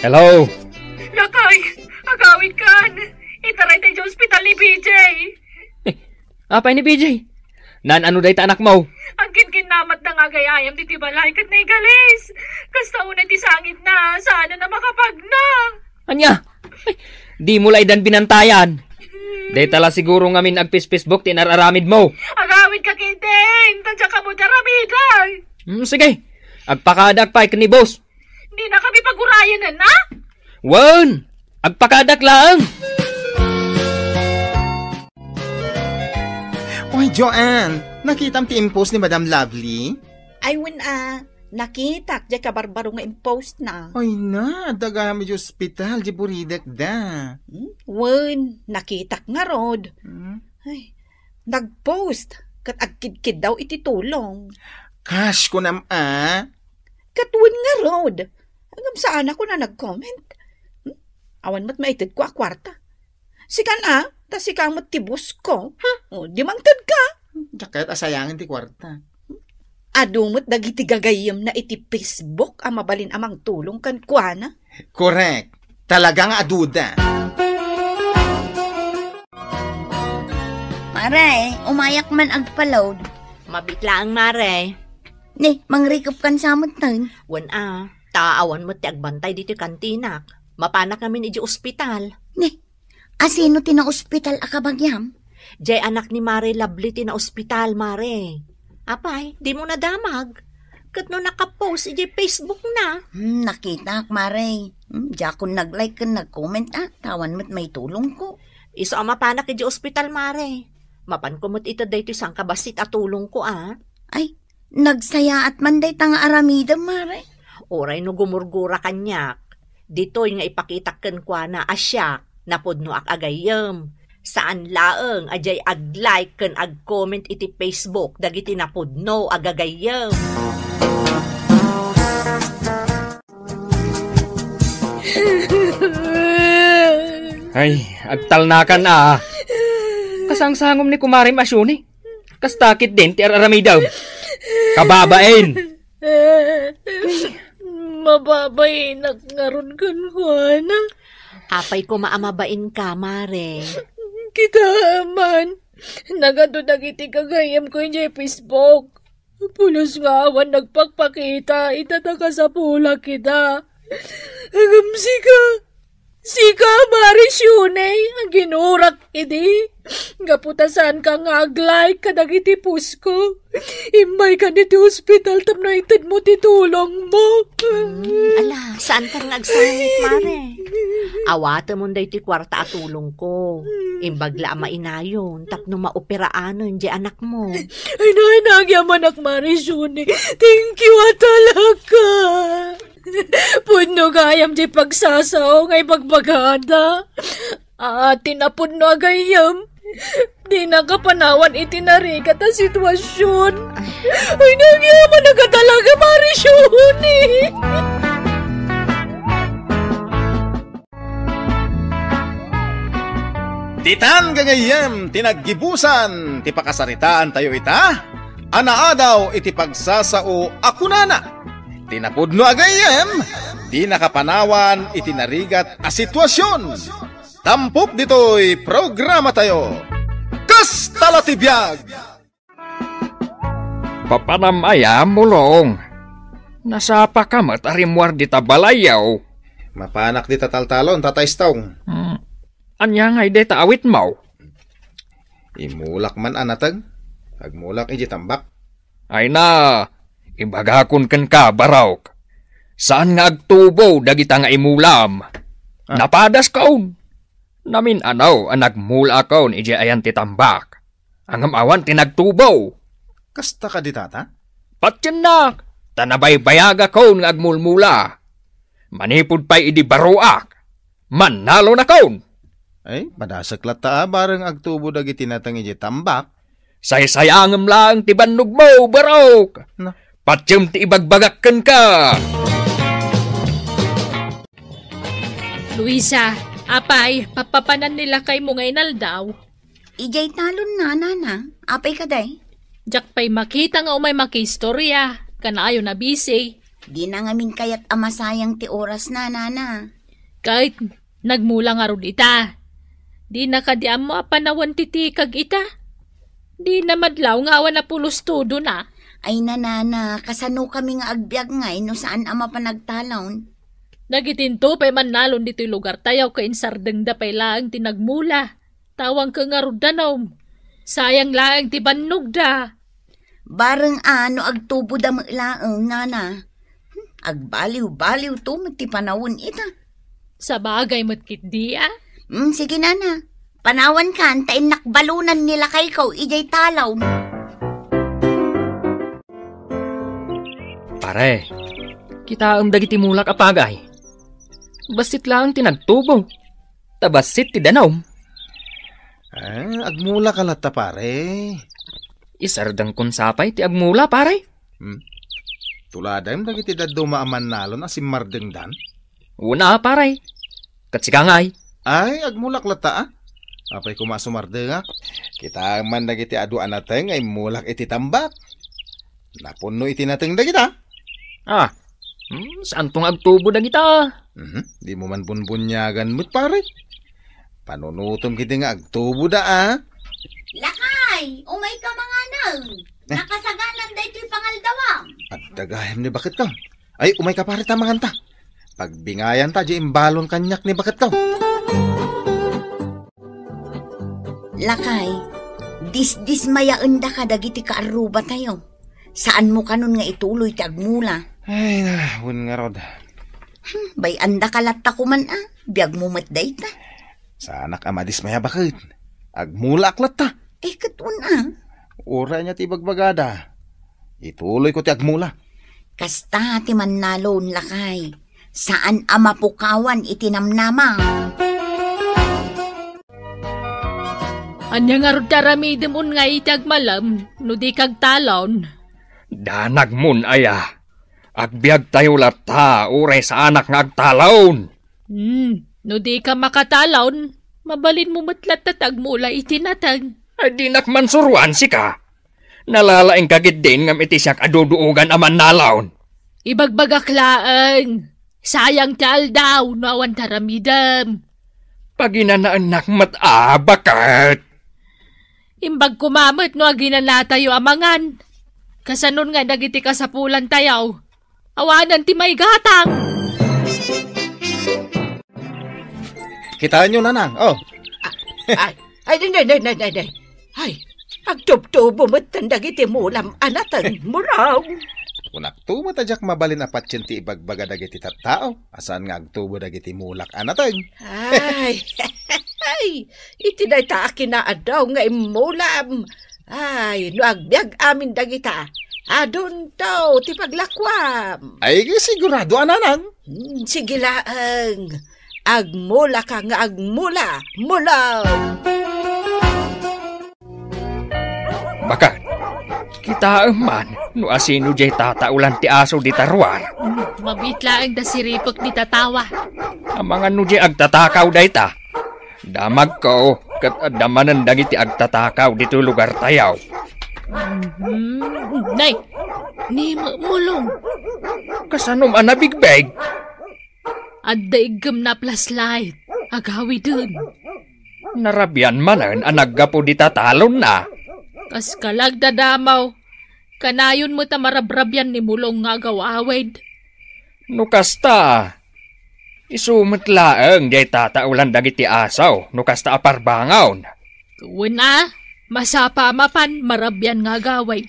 Hello? Lakay, agawid kan. Itaray tayo sa ospital ni BJ. Apay ni PJ? Ano day ta anak mo? Ang kinkinamat na nga gayayam di tibalay kat na igalis. Kasta una ti sangit na, sana na makapagna. Anya? Ay, di mo laidan binantayan. Day tala siguro nga min agpis-Facebook tinararamid mo. Agawid ka kitin, tadya ka mo daramiday. Sige, agpakadak pa ni boss. Di na kami pagurayan na. Wan! Agpakadak lang! Oy, Joanne, nakitam ti impose ni Madam Lovely? Ay, wen nakita, di ka barbaro nga impost na. Oy na, daga mi hospital, di buridak da. Wen, nakita nga rod. Ay, nagpost, kat agkid-kid daw iti tulong. Cash ko nam Katwin nga rod. Hanggang saan ako na nag-comment? Awan mo't maitid ko kwarta. Sikan tas ikaw mo't tibus ko. O, di mangtad ka. Jaket asayangin ti kwarta. Adumot dagiti gagayam na iti Facebook ang mabalin amang tulong kan kuana. Correct. Talagang aduda. Mare, umayak man agpaload. Mabitlaang mare. Ni, mangrikop kan samot nun. Taawan mo ti agbantay dito kantinak. Mapanak namin iji ospital. Ni, asino ti na ospital akabagyam? Jay anak ni Mare Lovely ti na ospital, Mare. Apay, di mo nadamag. Kat no nakapost iji Facebook na. Nakita ak, Mare. Diya ko nag-like kan nag-comment tawan mo't may tulong ko. Iso ang mapanak iji ospital, Mare. Mapan ko mo't ito dayto isang kabasit at tulong ko, Ay, nagsaya at manday tanga aramida, Mare. Oray no gumurgura kanyak. Dito'y nga ipakitaken kwa na asyak, napodno ak agayem. Saan laeng ajay ag-like ken ag-comment iti Facebook, dagiti napodno agagayem. Ay, agtalnakan Kasangsangom ni Kumari Masyuni. Kastakit din ti araramidaw. Kababain! Mababay ngaron kan Juana. Apay ko maamabain ka, Mare. Kita man. Nagado dagiti kagayam ko yung Facebook. Pulos nga awan nagpagpakita. Itataka sa pula kita. Agam Sika, Mari Shunay. Ang ginurak idi. Gaputasan ka nga aglay kadagiti pusko. Imay ka diti hospital tapno itad mo titulong mo. Ala, saan ka nga agsangit, Mare? Awata mo day ti kwarta at tulong ko. Imbagla mainayon, tapno maoperaanon di anak mo. Ay nagyaman ak Mari Shunay. Thank you talaga. Puno gayam di pagsasaw ngay pagbagada. Tinapod no agayam. Di nakapanawan itinarigat ang sitwasyon. Ay, nagyaman na ka talaga, Marishuni. Titan gagayem, tinaggibusan, ti pakasaritaan tayo ita. Anaadaw iti pagsasao akunana. Tinapudno agayem, di nakapanawan itinarigat a sitwasyon. Tampok dito'y programa tayo. Kastalatibiyag! Papanamaya mulong. Nasapa ka matarimwar di tabalayaw. Mapanak di tataltalon, tataystong. Anya ngay di taawit mo. Imulak man anatag. Agmulak iji tambak. Ay na, ibagakon kan ka, Barawk. Saan nga agtubo dagita nga imulam? Napadas kaon. Namin nagmula kaon iji ayan titambak. Ang amawan tinagtubo. Kasta ka di tata? Patyan na, tanabaybayaga kaon nga agmulmula. Manipod pa'y idi baruak. Manalo na kaon. Ay, madasaklat ta bareng agtubo dagiti natang iji tambak. Say-sayangam lang ti bannog mo, Barawk. No. Patyam ti ibagbagakan ka. Luisa, apay, papapanan nila kay mo ngayon daw. Ijay talon na, nana. Apay ka day. Jak pa'y makita nga umay makistorya. Kanaayo na busy. Di na ngamin kayat amasayang ti oras na, nana. Kahit nagmula nga ron ita. Di na kadiam mo apanawan titikag ita. Di na madlaw nga awan na pulos todo na. Ay nanana, kasano kami nga agbyag ngay no saan ama pa nagtalon. Nagitinto pa'y manalon dito'y lugar tayaw kain sardeng da pa'y laang tinagmula. Tawang ka nga rodanaw. Sayang laang ti bannog da. Bareng ano agtubo da laang, nana. Agbaliw-baliw to ti panawon ita. Sa bagay matkit di Sige nana. Panawan ka, antayin nakbalunan nila kay ikaw, ijay talaw. Pare, kita ang dagiti mulak apagay. Basit lang tinagtubo. Tabasit ti danaw. Agmula ka lata pare. Isardang konsapay ti agmula pare. Tuladayam dagiti daddo maaman nalo na si Mardengdan. Una pare. Katsikangay. Ay, agmulak lata Apay kumasumardengak. Kita man dagiti aduan nateng ay mulak iti tambak. Napuno iti nateng dagita. Saan tong agtubo na kita? Di mo man bunbunyagan mo't pare. Panunutom kiti nga agtubo da Lakay, umay ka mga nang. Nakasaganan da ito'y pangaldawang. At dagayam ni bakit ka? Ay, umay ka pare tamangan ta. Pagbingayan ta, di imbalon kanyak ni bakit ka? Lakay, dismayaan da ka dagiti kaaruba tayo. Saan mo kanon nga ituloy ti agmula? Ay, nahun nga rod. Bay anda kalatta ko man biyag mo matday ta. Sa anak ama dismaya bakit? Agmula aklat ta. Katun Ura niya ti bagbagada. Ituloy ko ti agmula. Kasta ti mannalon lakay. Saan ama pukawan itinamnama? Anya nga rod taramidem un nga itag malam, no di kag talon. Danag mun aya. Agbiag tayo lata, uray sa anak nga agtalon. No di ka makatalon, mabalin mo matlat tatag mula itinatag. Ay di nakmansuruan si ka. Nalalaing kagid din ngam iti siyak aduduugan aman nalaon. Ibagbagaklaan. Sayang tal daw, no awan taramidam. Paginanaan bakat. Imbag kumamot no aginana tayo amangan. Kasanon nga dagiti kasapulan tayaw. Awanan ti may gatang. Kitaan nyo nanang. Oh. Ay, agtubtubo mo't tandagiti mulam anatan muraw. Kunak tumo tajak mabalin apat ti ibagbaga dagiti tattao. Asan nga agtubo dagiti mulak anatag. Ay, itiday ta kinaadaw nga imulam. Ay, no agbyag amin dagita. Adon daw, ti paglakwam. Ay, sigurado ananang. Sige laang. Agmula ka nga agmula. Mulaw. Bakat, kita man, no asino jay tataulan ti aso di tarwar. Mabitla ang dasiripok ni tatawa. Ang mga no jay agtatakaw day ta. Damag ko, kat adamanan dagiti agtatakaw dito lugar tayaw. Nay, ni mulong. Kasanom anabigbeg? At daigam na plaslight. Agawi dun. Narabyan manan anaggapo di tatalon na. Kas kalag dadamaw. Kanayon mo ta marabrabyan ni mulong nga agawawid. No kasta. Isumot laeng jay tataulan dagiti asaw. No kasta aparbangaw. Tuwin masapa mapan marabyan nga agawid.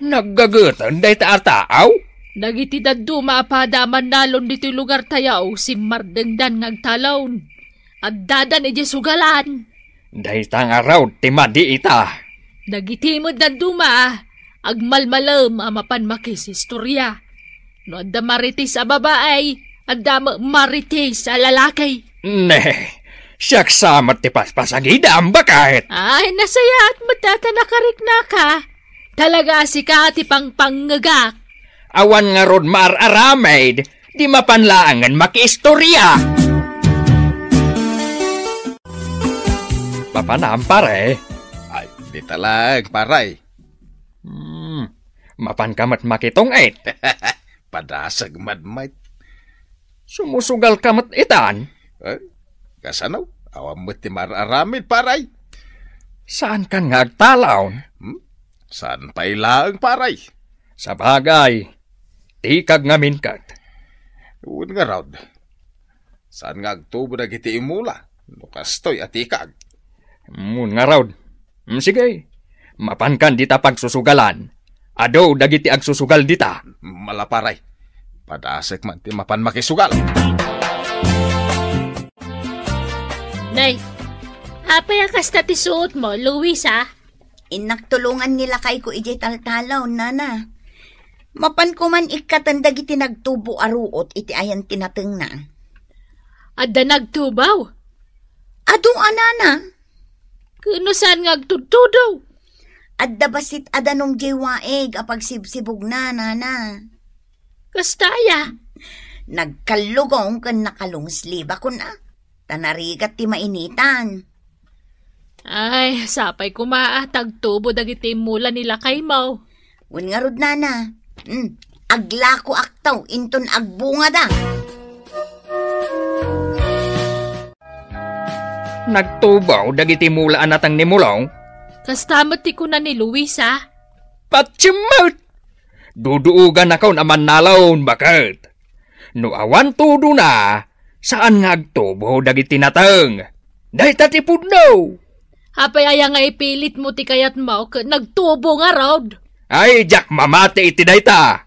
Naggagutan day taataaw? Dagiti daddu maapadaman nalon dito lugar tayaw si mardengdan ngagtalon. At dadan ije sugalan. Day tangaraw timadi ita. Dagiti mo daddu agmalmalam amapan makis istorya. No adda maritis a babaay, adda maritis a lalaki. Ne, siyak samat ti paspasagida ang bakit. Ay, nasaya at matatanakarik na ka. Talaga si ka ti pangpangagak. Awan nga rod mar-aramid, di mapanlaangan makiistorya. Papanam pare. Ay, di talag, paray. Mapan kamat makitongit. Padasag madmait. Sumusugal kamat itan. Kasanaw, awam mo ti mar-aramid, paray. Saan kan nga agtalaw? Saan pa ilaang, paray? Sa bagay, tikag ngamin kat. Uwan nga raw. Saan nga agtubo na giti imula? Nukastoy at ikag. Mun nga raw. Sige, mapankan dita pagsusugalan. Ado dagiti agsusugal dita. Malaparay. Padasek man ti mapan makisugal. Nay, apay ang kasta ti suot mo, Luis Inaktulungan nila kay ko ije taltalaw, nana. Mapan ko man ikatandag iti nagtubo aruot iti ayan tinateng na. Adda nagtubaw? Ado anana. Kuno saan nga agtutudaw? Adda basit adanong jiwaeg apag sibsibog na, nana. Kastaya? Nagkalugong kan nakalungsliba ko na. Tanarigat ti mainitan. Ay, sapay kumaatag tubo dagiti mula nila kay Mau. Wen nga rod, nana. Aglako aktaw, inton agbunga da. Nagtubaw dagiti mulaan natang ni Mulong? Kastamat ti ko na ni Luisa. Patsimot! Duduugan ako naman nalawon bakit? No awan tudo na, saan nga agtubo dagiti tinatang? Dahi tatipod no! Apay aya nga ipilit mo ti kayat mo, nagtubo nga rod. Ay, jak mamate iti dayta!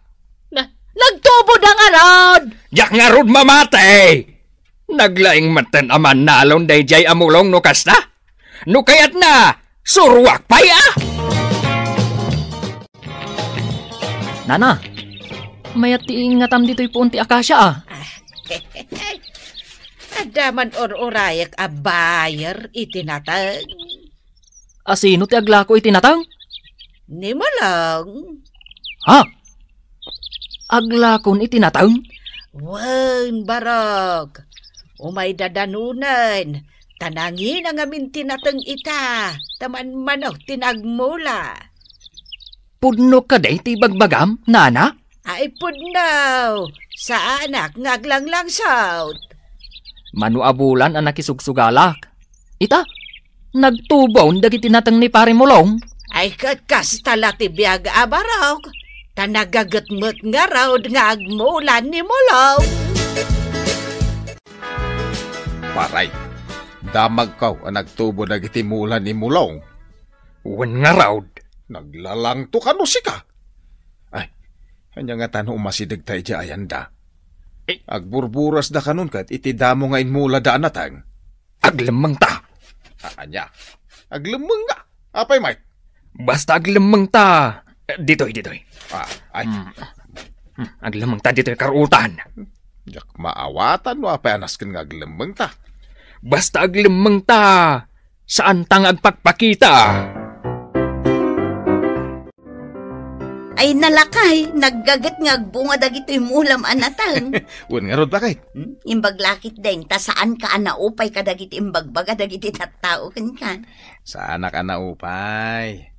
Nagtubo da nga rod! Jak nga rod mamate! Naglaing matan aman nalon day jay amulong no kasta? No kayat na, surwak pay ah! Nana, mayat ti ingatam dito'y punti akasya ah. Adaman or-orayak a buyer itinatag. Asino ti aglako itinatang? Ni mo lang. Ha? Aglakon itinatang? Wan, barog. Umay dadanunan. Tanangin ang amin tinatang ita. Taman manaw tinagmula. Pudno ka day ti bagbagam, nana? Ay pudnaw. Sa anak ngaglanglang south. Manu abulan ang nakisugsugalak. Ita, nagtubaw dagiti tinatang ni pare mulong. Ay kakas tala ti biyag abarog. Tanagagatmot nga raw nga agmulan ni mulong. Paray, damag kaw ang nagtubo dagiti mulan ni mulong. Wan nga raw. Naglalang to kano si ka. Ay, kanya nga tanong umasidag tayo di ayanda. Agburburas da kanon kat iti damo nga inmula daan natang. Aglemang ta. Anya, aglemang nga. Apay, Mike? Basta aglemang ta. Ditoy. Ay. Aglemang ta ditoy karutan. Jak maawatan mo apay anaskin nga aglemang ta. Basta aglemang ta. Saan tang agpakpakita? Ay nalakay, naggagat nga agbunga dagito yung ulam anatang. Wan nga rod bakit? Imbaglakit din, ta saan ka anaupay ka dagiti imbagbaga dagiti tattao kan. Sa anak anaupay.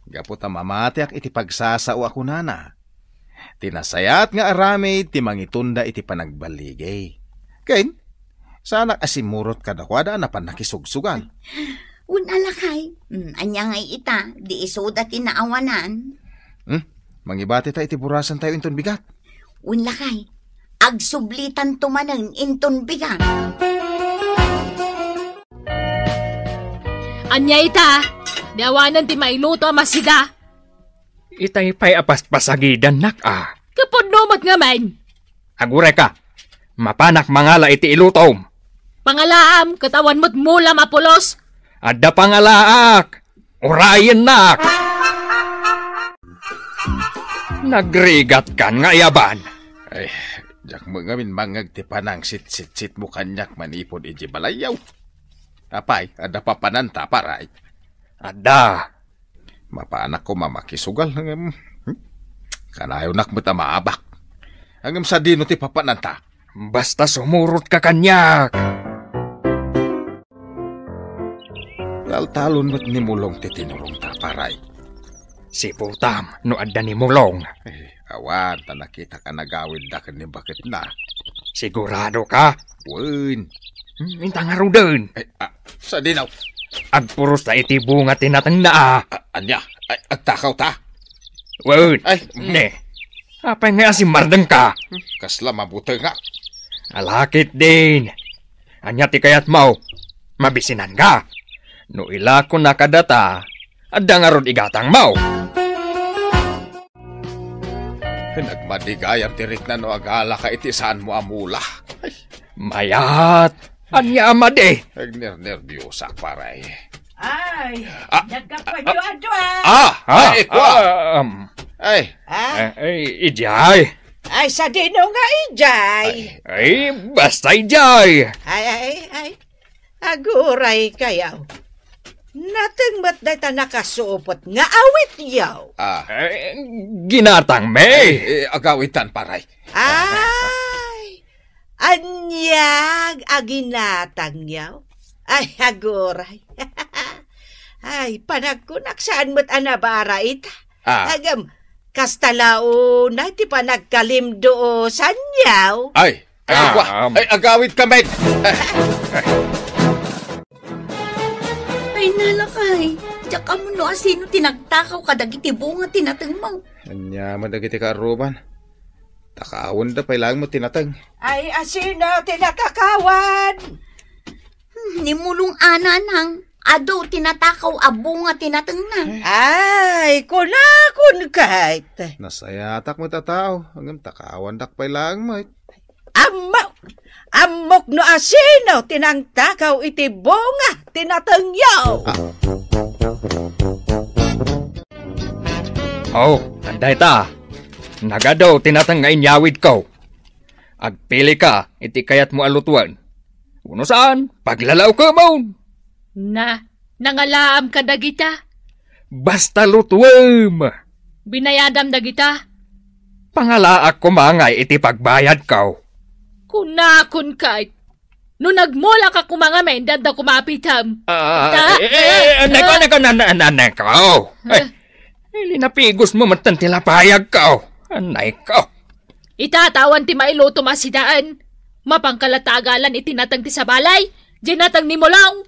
Gaputa mamatiak iti pagsasao ako nana. Tinasayat nga aramid ti mangitunda iti panagbaligay. Kain, sa anak asimurot kadakwada na panakisugsugan. Unalakay, anya nga ita, di isoda tinaawanan. Mangibati tayo iti burasan tayo inton bigat. Unlakay, agsublitan tumanang inton bigat. Anya ita, diawanan ti mailuto masida. Itay pa'y apaspasagidan nak ah. Kapod numat nga man. Agure ka, mapanak mangala iti ilutom. Pangalaam, katawan mo't mula mapulos. Adda pangalaak, orayan nak. Nagrigat kan nga yaban. Ay, jak mo ngamin mangag ti panang sit mo kanyak manipod iti balayaw. Apay, ada pa pananta paray. Ada. Mapaanak ko mamakisugal. Kanayo nak mo ta maabak. Hanggang sa dino ti papananta. Basta sumurot ka kanyak. Laltalon mo't nimulong ti tinulong ta paray. Si Putam, no adda ni mulong. Awan, ta nakita ka nagawid da ni bakit na. Sigurado ka? Wen. Minta nga ro din. Sa dinaw. Agpuros na iti bunga tinatang na Anya, agtakaw ta. Wen. Ay, ne. Apay nga si mardang ka. Kasla mabuti nga. Alakit din. Anya ti kayat mo. Mabisinan ka. No ila ko nakadata. Adda nga ron igatang mo. Nagmadigayam tirik na no agala ka iti saan mo amula. Ay. Mayat. Anya amade. Nagner-nervyosa paray. Ay, nagkapadyo-adyo Ay, kwa. Ay. Ijay. Ay, sa dino nga ijay. Ay, basta ijay. Ay. Aguray kayaw. Natang ba't dahi ta nakasuupot nga awit yaw? Ginatang me. Agawitan paray. Ay, anyag aginatang yaw. Ay, aguray. Ay, panagkunak saan mo't anabara ita. Agam, kastalao na ti panagkalimdo sanyaw. Ay, agawit kami. Ay nalakay, Diyak ka mo no, asino tinagtakaw ka dagiti bunga tinatang mo. Anya madagiti ka aruban. Takawan da pailang mo tinatang. Ay, asino tinatakawan? Nimulong ananang. Ado tinatakaw abunga tinatang na. Ay, kunakon kahit. Nasayatak mo tatao. Hanggang takawan dak pailang mo. Amok no asino tinangtakaw iti bunga tinatangyaw. Oh, anday ta. Nagadaw tinatang nga inyawid ko. Agpili ka, iti kayat mo alutuan. Uno saan, paglalaw ka mo. Nangalaam ka dagita. Basta lutuam. Binayadam dagita. Pangalaak ko mangay iti pagbayad ko. Kunakon kahit. No nagmula ka kumangamen, dada kumapitam. Nako. Linapigos mo matan tilapayag ko. Anay ko. Itatawan ti mailuto masidaan. Mapangkalatagalan itinatang ti sa balay. Dinatang ni mo lang.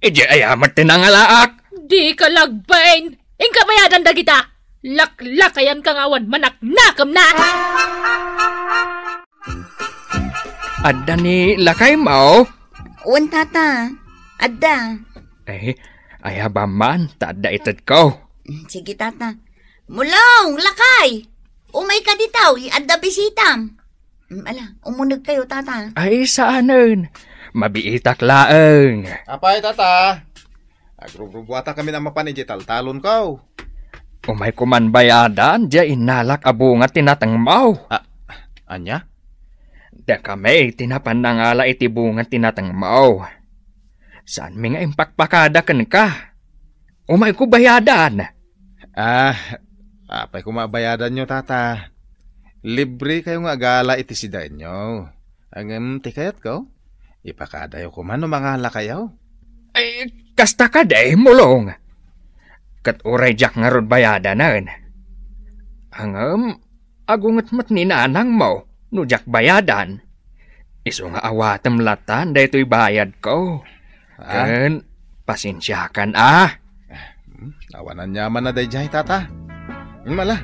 Ije ayamat tinangalaak. Di ka lagbain. Ingka mayadan dagita. Laklakayan kang awan manaknakam na. Adda ni lakay mo? Uwan tata. Adda. Ayaba man, tadda itad ko. Sige tata. Mulong, lakay. Umay ka ditaw, adda bisitam. Ala, umunog kayo tata. Ay saanan? Mabiitak laeng. Apay tata. Agrubrubuata kami na mapanidya taltalon ko. Umay kuman bayadan, diya inalak abunga tinatang mau. Anya? Da kami, tinapanangala iti bunga tinatang mau. Saan mi nga impakpakada ka? Umay ko bayadan. Apay kumabayadan nyo, tata. Libre kayo nga gala iti sidain nyo. Ang tikayat ko, ipakadayo ko man o mangala kayo. Ay, kasta ka day, mulong. Kat uray jak nga rod bayadanan. Hangam, agungat mat ni nanang mo, no jak bayadan. Iso nga awatem latan, da ito'y bayad ko. Kan, pasensyakan Awanan nyaman na dayjay, tata. Mala,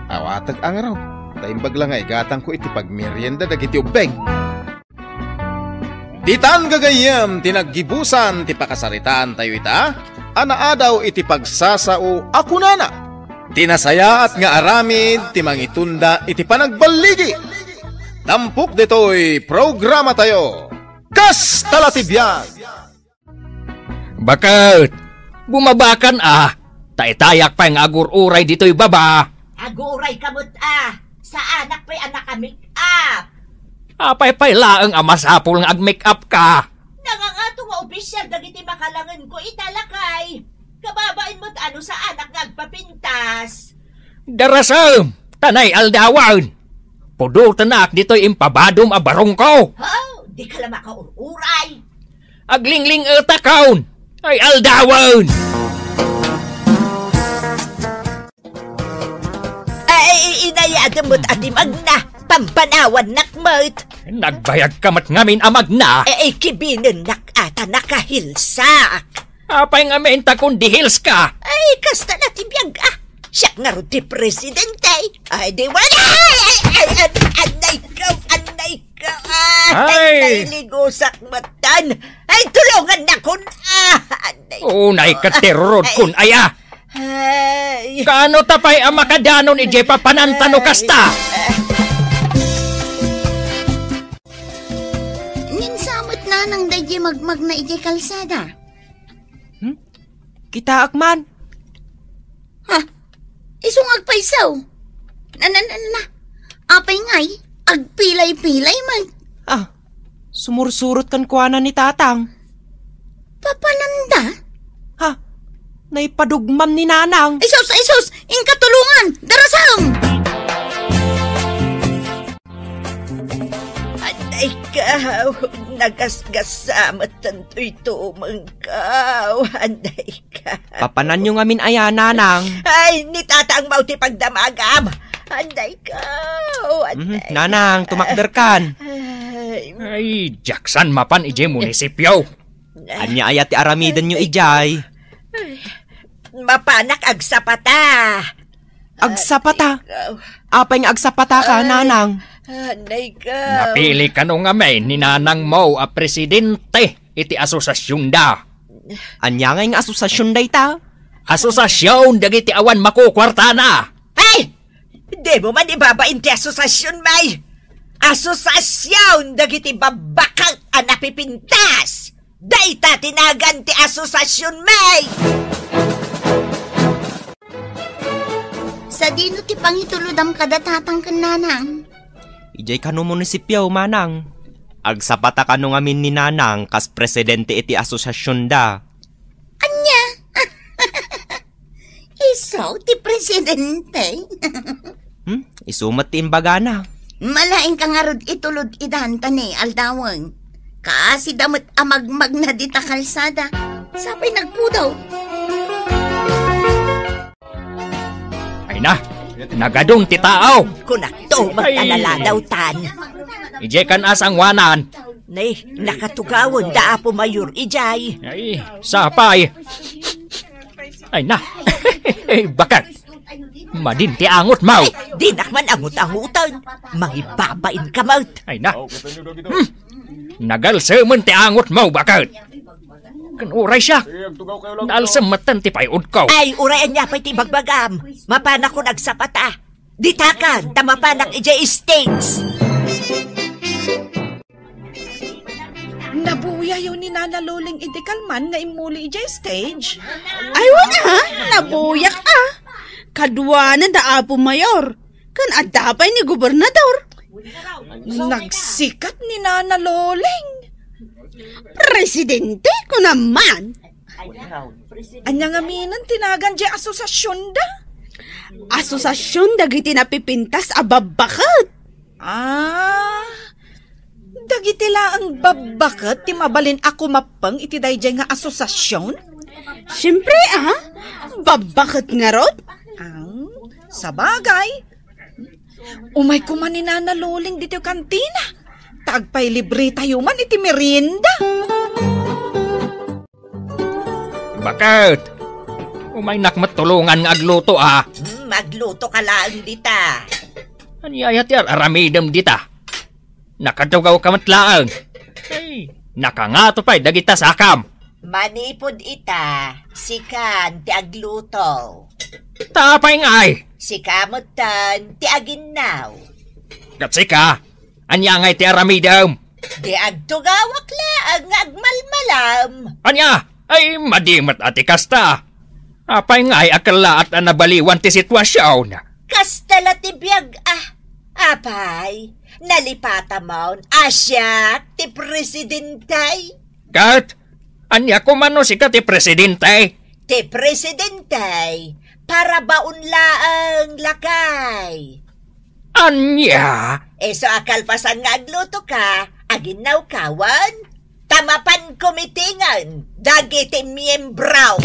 awatag ang araw. Taimbag lang ay gatang ko iti pagmerienda dagiti ubeng. Ditan gagayem tinaggibusan ti pakasaritaan tayo ita. Anaadaw iti pagsasao ako nana. Tinasayaat nga aramid ti mangitunda iti panagbaligi. Tampok dito'y programa tayo. Kas talatibyan! Bakit? Bumabakan Taitayak pa yung agur-uray dito'y baba. Aguray kamot sa anak pa'y anak ka make-up. Apay laang amasapol nga ag-make up ka. Nangangato nga opisyal dagiti makalangan ko italakay. Kababain mo't ano sa anak nga agpapintas. Darasam, tanay aldawan. Pudo tanak dito'y impabadom a barong ko. Di ka lang makaururay. Aglingling utakaon, ay aldawan. Inayada mo't atimag na, pampanawan nakmat. Nagbayag ka mat ngamin amag na. Kibinin nakata nakahilsak. Apay ngamin ta kundi hils ka. Ay, kasta na tibiyag Siya nga rin ti presidente. Ay, di wala. Anay ka. Ay, ligosak matan. Ay, tulungan na kun. Unay ka terorod kun aya. Ay. Kano tapay ang makadanon ije papanantano kasta? Ninsamot na nang dahi magmag na ije kalsada. Kita akman. Isong agpaisaw. Apay ngay, agpilay-pilay man. Sumursurot kan kuana ni tatang. Papananda? Naipadugmam ni nanang. Isos! Ingkatulungan! Darasam! Anay ka, nagasgasamat tanto'y tumangkaw. Anay ka. Papanan nyo ngamin aya, nanang. Ay, ni tatang mauti pagdamagam. Anay ka. Nanang, tumakder kan. Ay, Jackson mapan ije munisipyo. Anya ayat ti aramidan nyo ijay. mapanak agsapata. Agsapata? Apay nga agsapata ka, nanang? Anay ka. Napili ka nung amay ni nanang mo a presidente iti asosasyon da. Anya nga yung asosasyon day ta? Asosasyon dagiti awan makukwarta na. Ay! Di mo man ibabain ti asosasyon, may. Asosasyon dagiti babakat a napipintas. Dayta tinagan ti asosasyon, may. Sa dino ti pangituludam kadatatang kan nanang. Ijay kano munisipyo, manang. Agsapata kano ngamin ni nanang kas presidente iti asosasyon da. Anya? Iso ti presidente. Isumat ti imbaga na. Malaing kangarod itulod idan tani aldawang. Kaasi damot amagmag na dita kalsada. Sapay nagpudaw. Ay na, nagadong ti tao. Kunakto magtalala daw tan. Ije kan asang wanan. Nay, nakatugawon da apo mayor ijay. Ay, sapay. Ay na, bakat. Madin ti angot mau. Di nakman angut-angutan. Mangibabain ka maut. Ay na. Nagalsemen ti angot mau bakat. Kan uray siya. Naalsamatan ti payod ko. Ay, urayan niya pa'y tibagbagam. Mapanak ko nagsapata. Ditakan, tamapanak ijay States. Nabuyayaw ni Nana Loling Idikalman nga imuli ijay stage. Ay, wala ha? Nabuyak Kadwanan da apo mayor. Kan adapay ni gobernador. Nagsikat ni Nana Loling. Presidente ko naman. Anyang aminan tinagan di asosasyon da. Asosasyon dagiti napipintas a babakat. Dagiti laang babakat ti mabalin ako mapang iti dayjay nga asosasyon? Siyempre babakat nga rod. Sa bagay. Umay ko man ni Nana Loling dito kantina. Tagpay libre tayo man iti merienda. Bakit? Umay nakmatulungan nga agluto Magluto ka lang dita. Aniyayat yar aramidam dita. Nakatugaw ka matlaang. Ay, nakangato pa'y dagita sakam. Manipod ita, sikan ti agluto. Tapay ngay. Sikamot tan ti aginaw. Katsika, anya ngay ti aramidam. Di agtugawak laang agmalmalam. Anya, ay madimat ati kasta. Apay ngay akala at anabaliwan ti sitwasyon. Kastala ti biyag apay, nalipata maun asyak ti presidentay. Kat, anya kumano si ka ti presidente? Ti presidentay, para baon laang lakay. Anya? So akalpasan nga agluto ka, aginaw kawan, tamapan komitingan, dagiti miyembraw.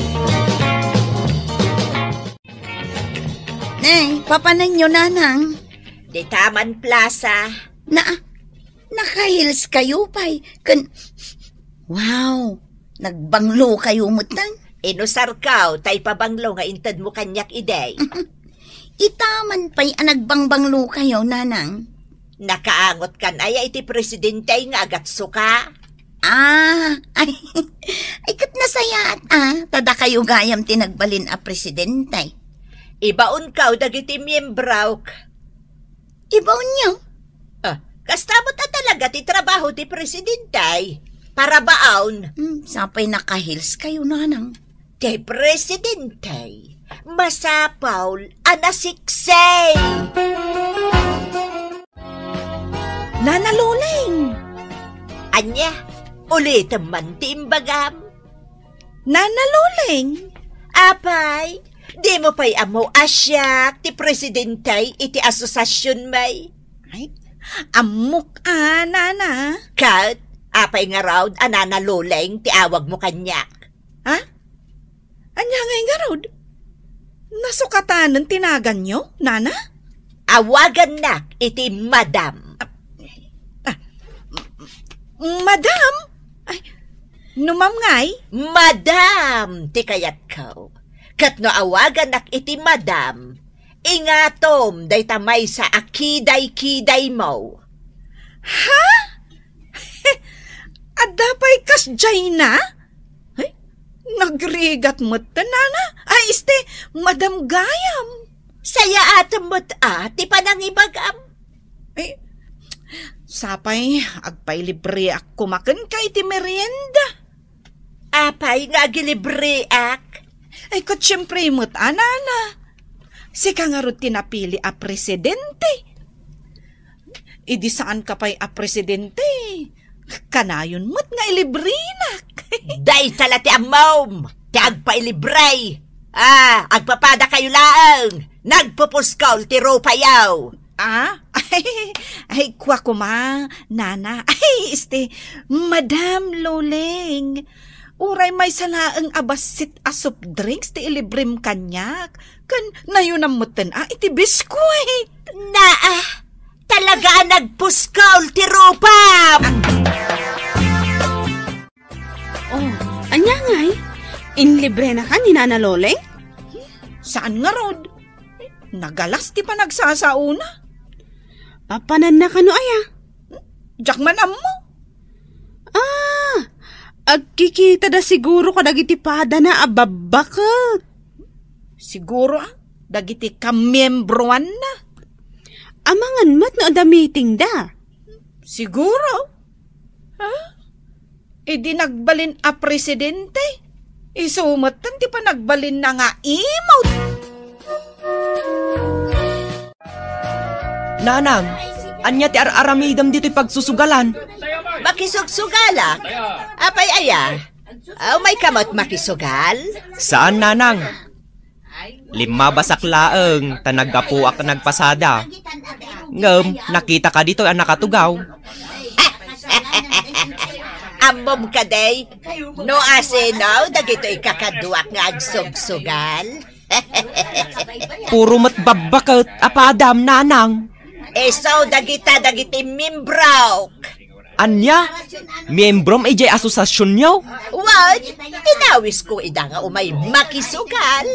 Nay, papanan nyo nanang. Di Taman Plaza. Naka-heels kayo pa'y. Wow, nagbanglo kayo mutang. Inusar kaw, tay pabanglo nga intad mo kanyak iday. Itaman pa'y nagbangbanglo kayo, nanang. Nakaangot kan ay iti presidente nga agat suka. Ay kat nasayat tada kayo gayam tinagbalin a presidente. Ibaon kaw dagiti miyembraw. Ibaon nyo? Kastamot na talaga ti trabaho ti presidente. Para baon. Sapay naka-heels kayo, nanang. Ti presidente, masapaw anasiksay. Nana Loling! Anya, ulit man ti imbagam. Nana Loling! Apay, di mo pa'y amo asyak ti presidente iti asosasyon may. Ay, amok nana. Kat, apay nga raw Nana Loling ti awag mo kanyak. Anya nga raw? Nasukatanan tinagan nyo, nana? Awagan nak iti madam. Madam? Ay, numam ngay? Madam, ti kayat ko. Kat no awagan nak iti madam, ingatom day tamay sa akiday-kiday mo. Ha? Adapay kas Jaina? Ay, nagrigat mo't tanana. Ay, Madam Gayam. Saya atam mo't ti panangibagam. Ay, sapay, agpay libre ak kumakan kay ti merienda. Apay nga gilibre ak. Ay, kat syempre mo't anana. Si kangarot tinapili a presidente. Idi saan ka pa'y a presidente? Kanayon mo't nga ilibrinak. Day tala ti amom, ti agpailibre. Agpapada kayo laang. Nagpupuskaw ti rupayaw. Ay, kwa kuma, nana. Ay, Madam Loleng. Uray may salaang abasit asop drinks ti ilibrim kanyak. Kan nayon ang mutan iti biskuit. Talaga nagpuskaw ti rupam. Oh, anya ngay? Inlibre na ka ni Nana Loleng? Saan nga rod? Nagalas ti pa nagsasauna. Papanan na ka no aya? Jakman mo. Agkikita da siguro ka dagiti pada na ababakot. Siguro dagiti kamiyembroan na. Amangan mat no da meeting da. Siguro. Di nagbalin a presidente. Isumatan di pa nagbalin na nga emote. Nanang, anya ti aramidam dito'y pagsusugalan. Makisugsugala? Apay aya? May kamot makisugal? Saan, nanang? 5 basak laeng, tanagapuak nagpasada. Ngem, nakita ka dito ang nakatugaw. Amom ka day, no asinaw, dagito'y kakaduak nga agsugsugal. Puro matbabakot, apadam, nanang. So, dagiti mimbraw. Anya? Miyembrom ijay asosasyon nyo? What? Inawis ko ida nga umay makisugal.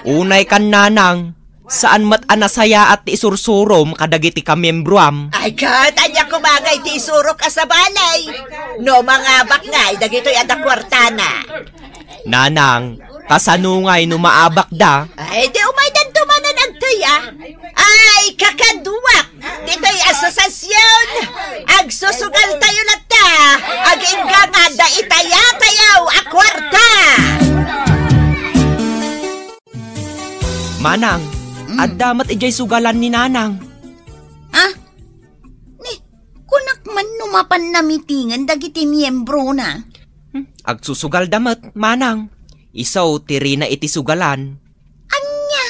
Unay kan nanang, saan mat anasaya at isursurom kadagiti ka miyembrom? Ay kat, anya kumagay ti isurok sa balay. No mga bakngay, dagito'y ada kwartana. Nanang, kasanungay no maabak da. Ay, di umay dan tumanan agtaya. Ay, kakaduwak. Dito'y asosasyon. Agsusugal tayo na ta. Agingga nga da itaya-tayaw akwarta. Manang, at damat ijay sugalan ni nanang. Kunak man numapan na mitingan dagiti miyembro na. Agsusugal damat, manang. Isaw tiri na iti sugalan. Anya?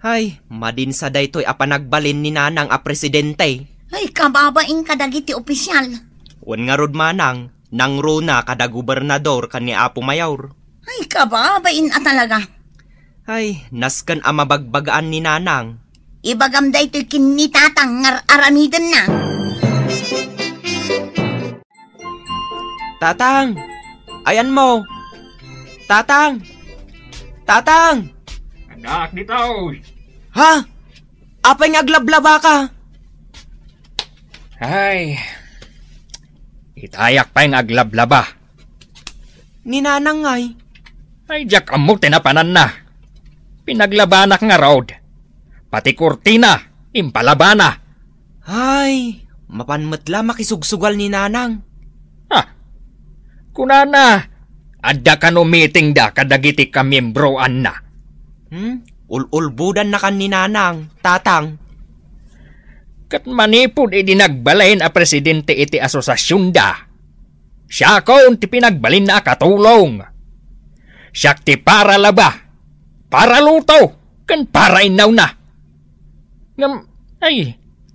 Ay, madinsa daytoy apanagbalin ni nanang a presidente. Ay, kababain ka dagiti opisyal. Wan nga rod manang, nang runa kada gobernador kani Apo Mayor. Ay, kababain talaga. Ay, naskan a mabagbagaan ni nanang. Ibagam daytoy kinitatang ngar aramidan na. Tatang! Ayan mo! Tatang! Tatang! Anak dito! Ha? Apay nga aglablaba ka? Ay, itayak pa yung aglablaba. Ni nanang ngay. Ay, jak amo tinapanan na. Pinaglabanak nga road. Pati kurtina, impalabana. Ay, mapanmatla makisugsugal ni nanang. Kunana, adda ka no meeting da kadagiti ka miyembroan na. Ulbudan na kan ni nanang, tatang. Kat manipod iti nagbalain a presidente iti asosasyon da. Siya kon ti pinagbalin na katulong. Siya ti para laba, para luto, kan para inaw na.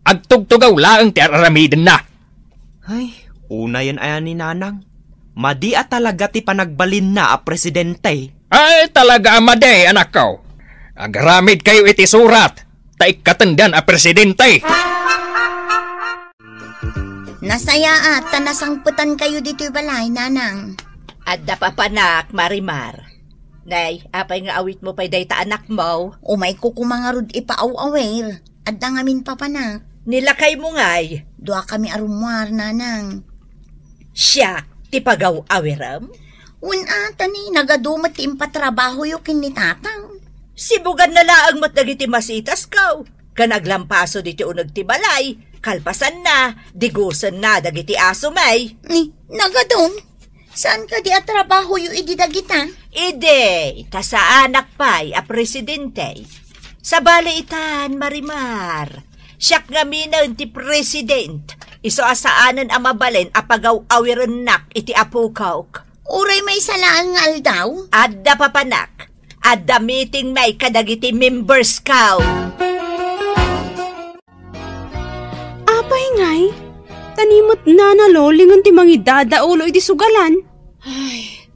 Agtugtugaw laang ti aramiden na. Ay, una yan ayan ni nanang. Madi at talaga ti panagbalin na a presidente. Ay, talaga amade, anak ko. Agaramid kayo iti surat, taik katendan a presidente. Nasaya at tanasangputan kayo dito'y balay, nanang. Adda papanak, Marimar. Nay, apay nga awit mo pa'y dayta anak mo. Umay ko kumangarod ipaaw-awir. At ngamin papanak. Nilakay mo ngay. Dua kami arumwar, nanang. Siya, ti pagaw-awiram? Ata ni, nagadumat ti impatrabaho yu kinitatang. Sibugan na laang mat dagiti masitas kaw. Kanaglampaso diti unag ti balay. Kalpasan na, digusan na dagiti aso may. Ni, nagadun? Saan ka di atrabaho yu ididagitan? Ide, ita sa anak pa'y a presidente. Sa bali itan, Marimar. Siyak nga minan ti president. Iso asaanan ang mabalin apagaw-awiran nak iti apukaw. Uray may salaan nga aldaw? Adda papanak. Adda meeting may kadagiti members kaw. Apay ngay, tanimot na nalolingan ti mangidada ulo iti sugalan. Ay,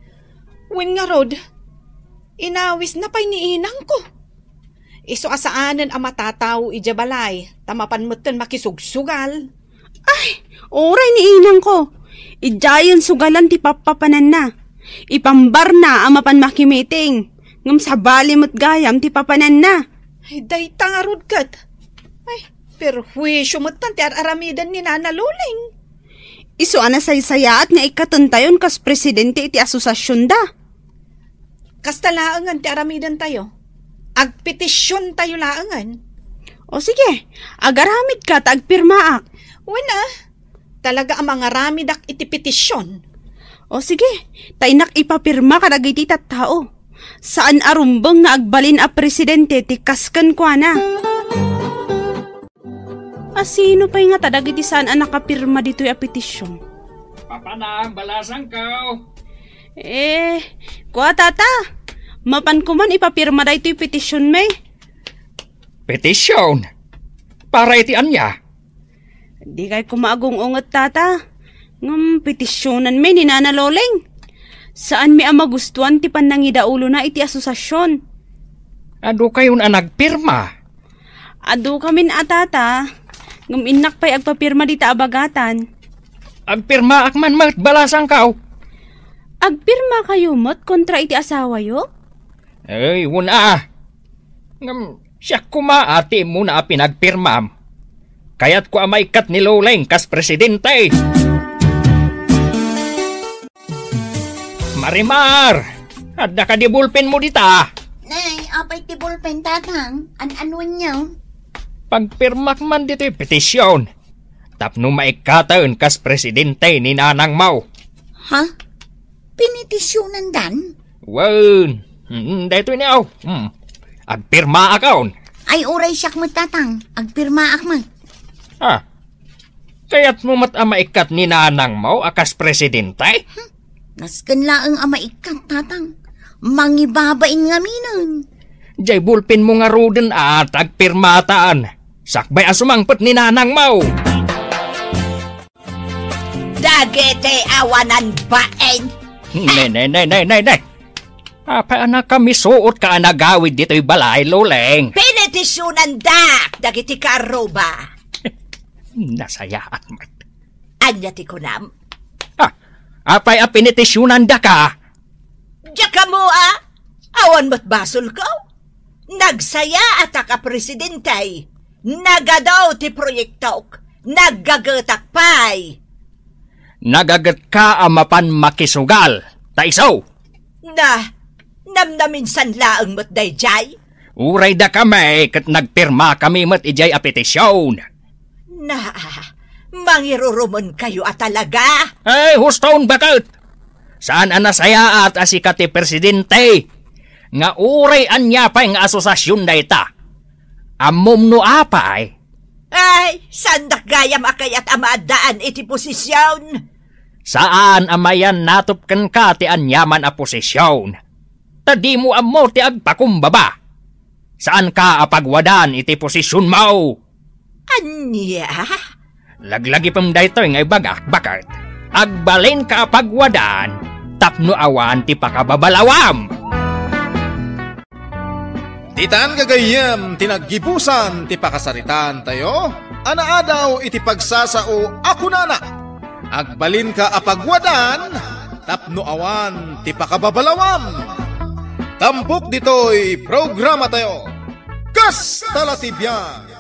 wen nga rod, inawis na pa'y niinang ko. Iso asaanan ang matataw ijabalay, tamapan mo ten makisugsugal. Ay, oray ni inang ko. Ijayan sugalan ti papapanan na. Ipambar na ang mapan makimeeting. Ngam sa bali mo't gayam ti papanan na. Ay, day tangarod kat. Ay, pero huwisyo mo't tan ti aramidan ni Nana Luling. Iso ana saysayaat nga ikatuntayon kas presidente iti asosasyon da. Kasta laangan ti aramidan tayo. Agpetisyon tayo laangan. O sige, agaramid ka ta agpirmaak. Wala, talaga ang mga ramidak iti petisyon. O sige, tainak ipapirma ka dagiti tattao. Saan arumbang nga agbalin a presidente ti kaskan kwa na. Sino pa'y nga tadag iti saan ang nakapirma dito'y a petisyon? Papanang, balasang kaw. Kwa tata, mapan ko man ipapirma da ito'y petisyon may. Petisyon? Para iti anya? Di kay kumaagong-ungat tata. Ngam petisyonan may ni Nana Loleng. Saan mi ang magustuhan ti panangida ulo na iti asosasyon? Ado kayo na nagpirma? Ado kamin atata. Ngam inak pa'y agpapirma di ta abagatan. Agpirma akman mat balasang kaw. Agpirma kayo mat kontra iti asawa yo? Ay, wala. Ngam siya kumaati mo na pinagpirmam. Kaya't ko amay kat ni Loleng kas presidente. Marimar! Adda ka di bulpen mo dita. Nay, apay ti bulpen tatang. An-anuan niyo? Pagpirmak man dito yung petisyon. Tapno maikataon kas presidente ni Nanang Mau. Ha? Pinitisyonan dan? Wan, dito niyaw. Agpirma akaon. Ay, oray siyak mo tatang. Agpirma akman. Kaya't mo mat maikat ni Nanang Mau akas presidente? Naskan laang maikat tatang. Mangibabain nga minan. Jay bulpin mo nga ruden at agpirmataan. Sakbay asumangpet ni Nanang Mau. Dagete awanan baen. Nay. Apa anak kami suot ka anagawid dito'y balay, Loleng. Pinitisyonan dak, dagiti karoba. Nasayaan mat. Anya ti kunam. Apay a pinitisyonan da ka? Diyaka mo awan mo't basol ko. Nagsaya at ka presidente. Nagadaw ti proyektok. Naggagatak pay. Nagagat ka amapan makisugal. Taisaw. Namnaminsan laang mo't dayjay. Uray da kami kat nagpirma kami mo't ijay a petisyon. Mangirurumon kayo talaga. Ay, hustoon bakit? Saan anasaya at asikati presidente? Nga uray anya pa nga asosasyon da ita. Amom no apay. Ay, sandak gayam akayat amadaan iti posisyon. Saan amayan natupkan ka ti anyaman a posisyon? Tadi mo amo ti agpakumbaba. Saan ka apagwadan iti posisyon mo? Anya? Laglagi pang dayto ngay bagak bakit? Agbalin ka apagwadan, tapno awan ti pakababalawam. Titan gagayem tinaggibusan ti pakasaritan tayo, anaadaw iti pagsasao ako nana. Agbalin ka apagwadan, tapno awan ti pakababalawam. tampok dito'y programa tayo. Kas talatibyan!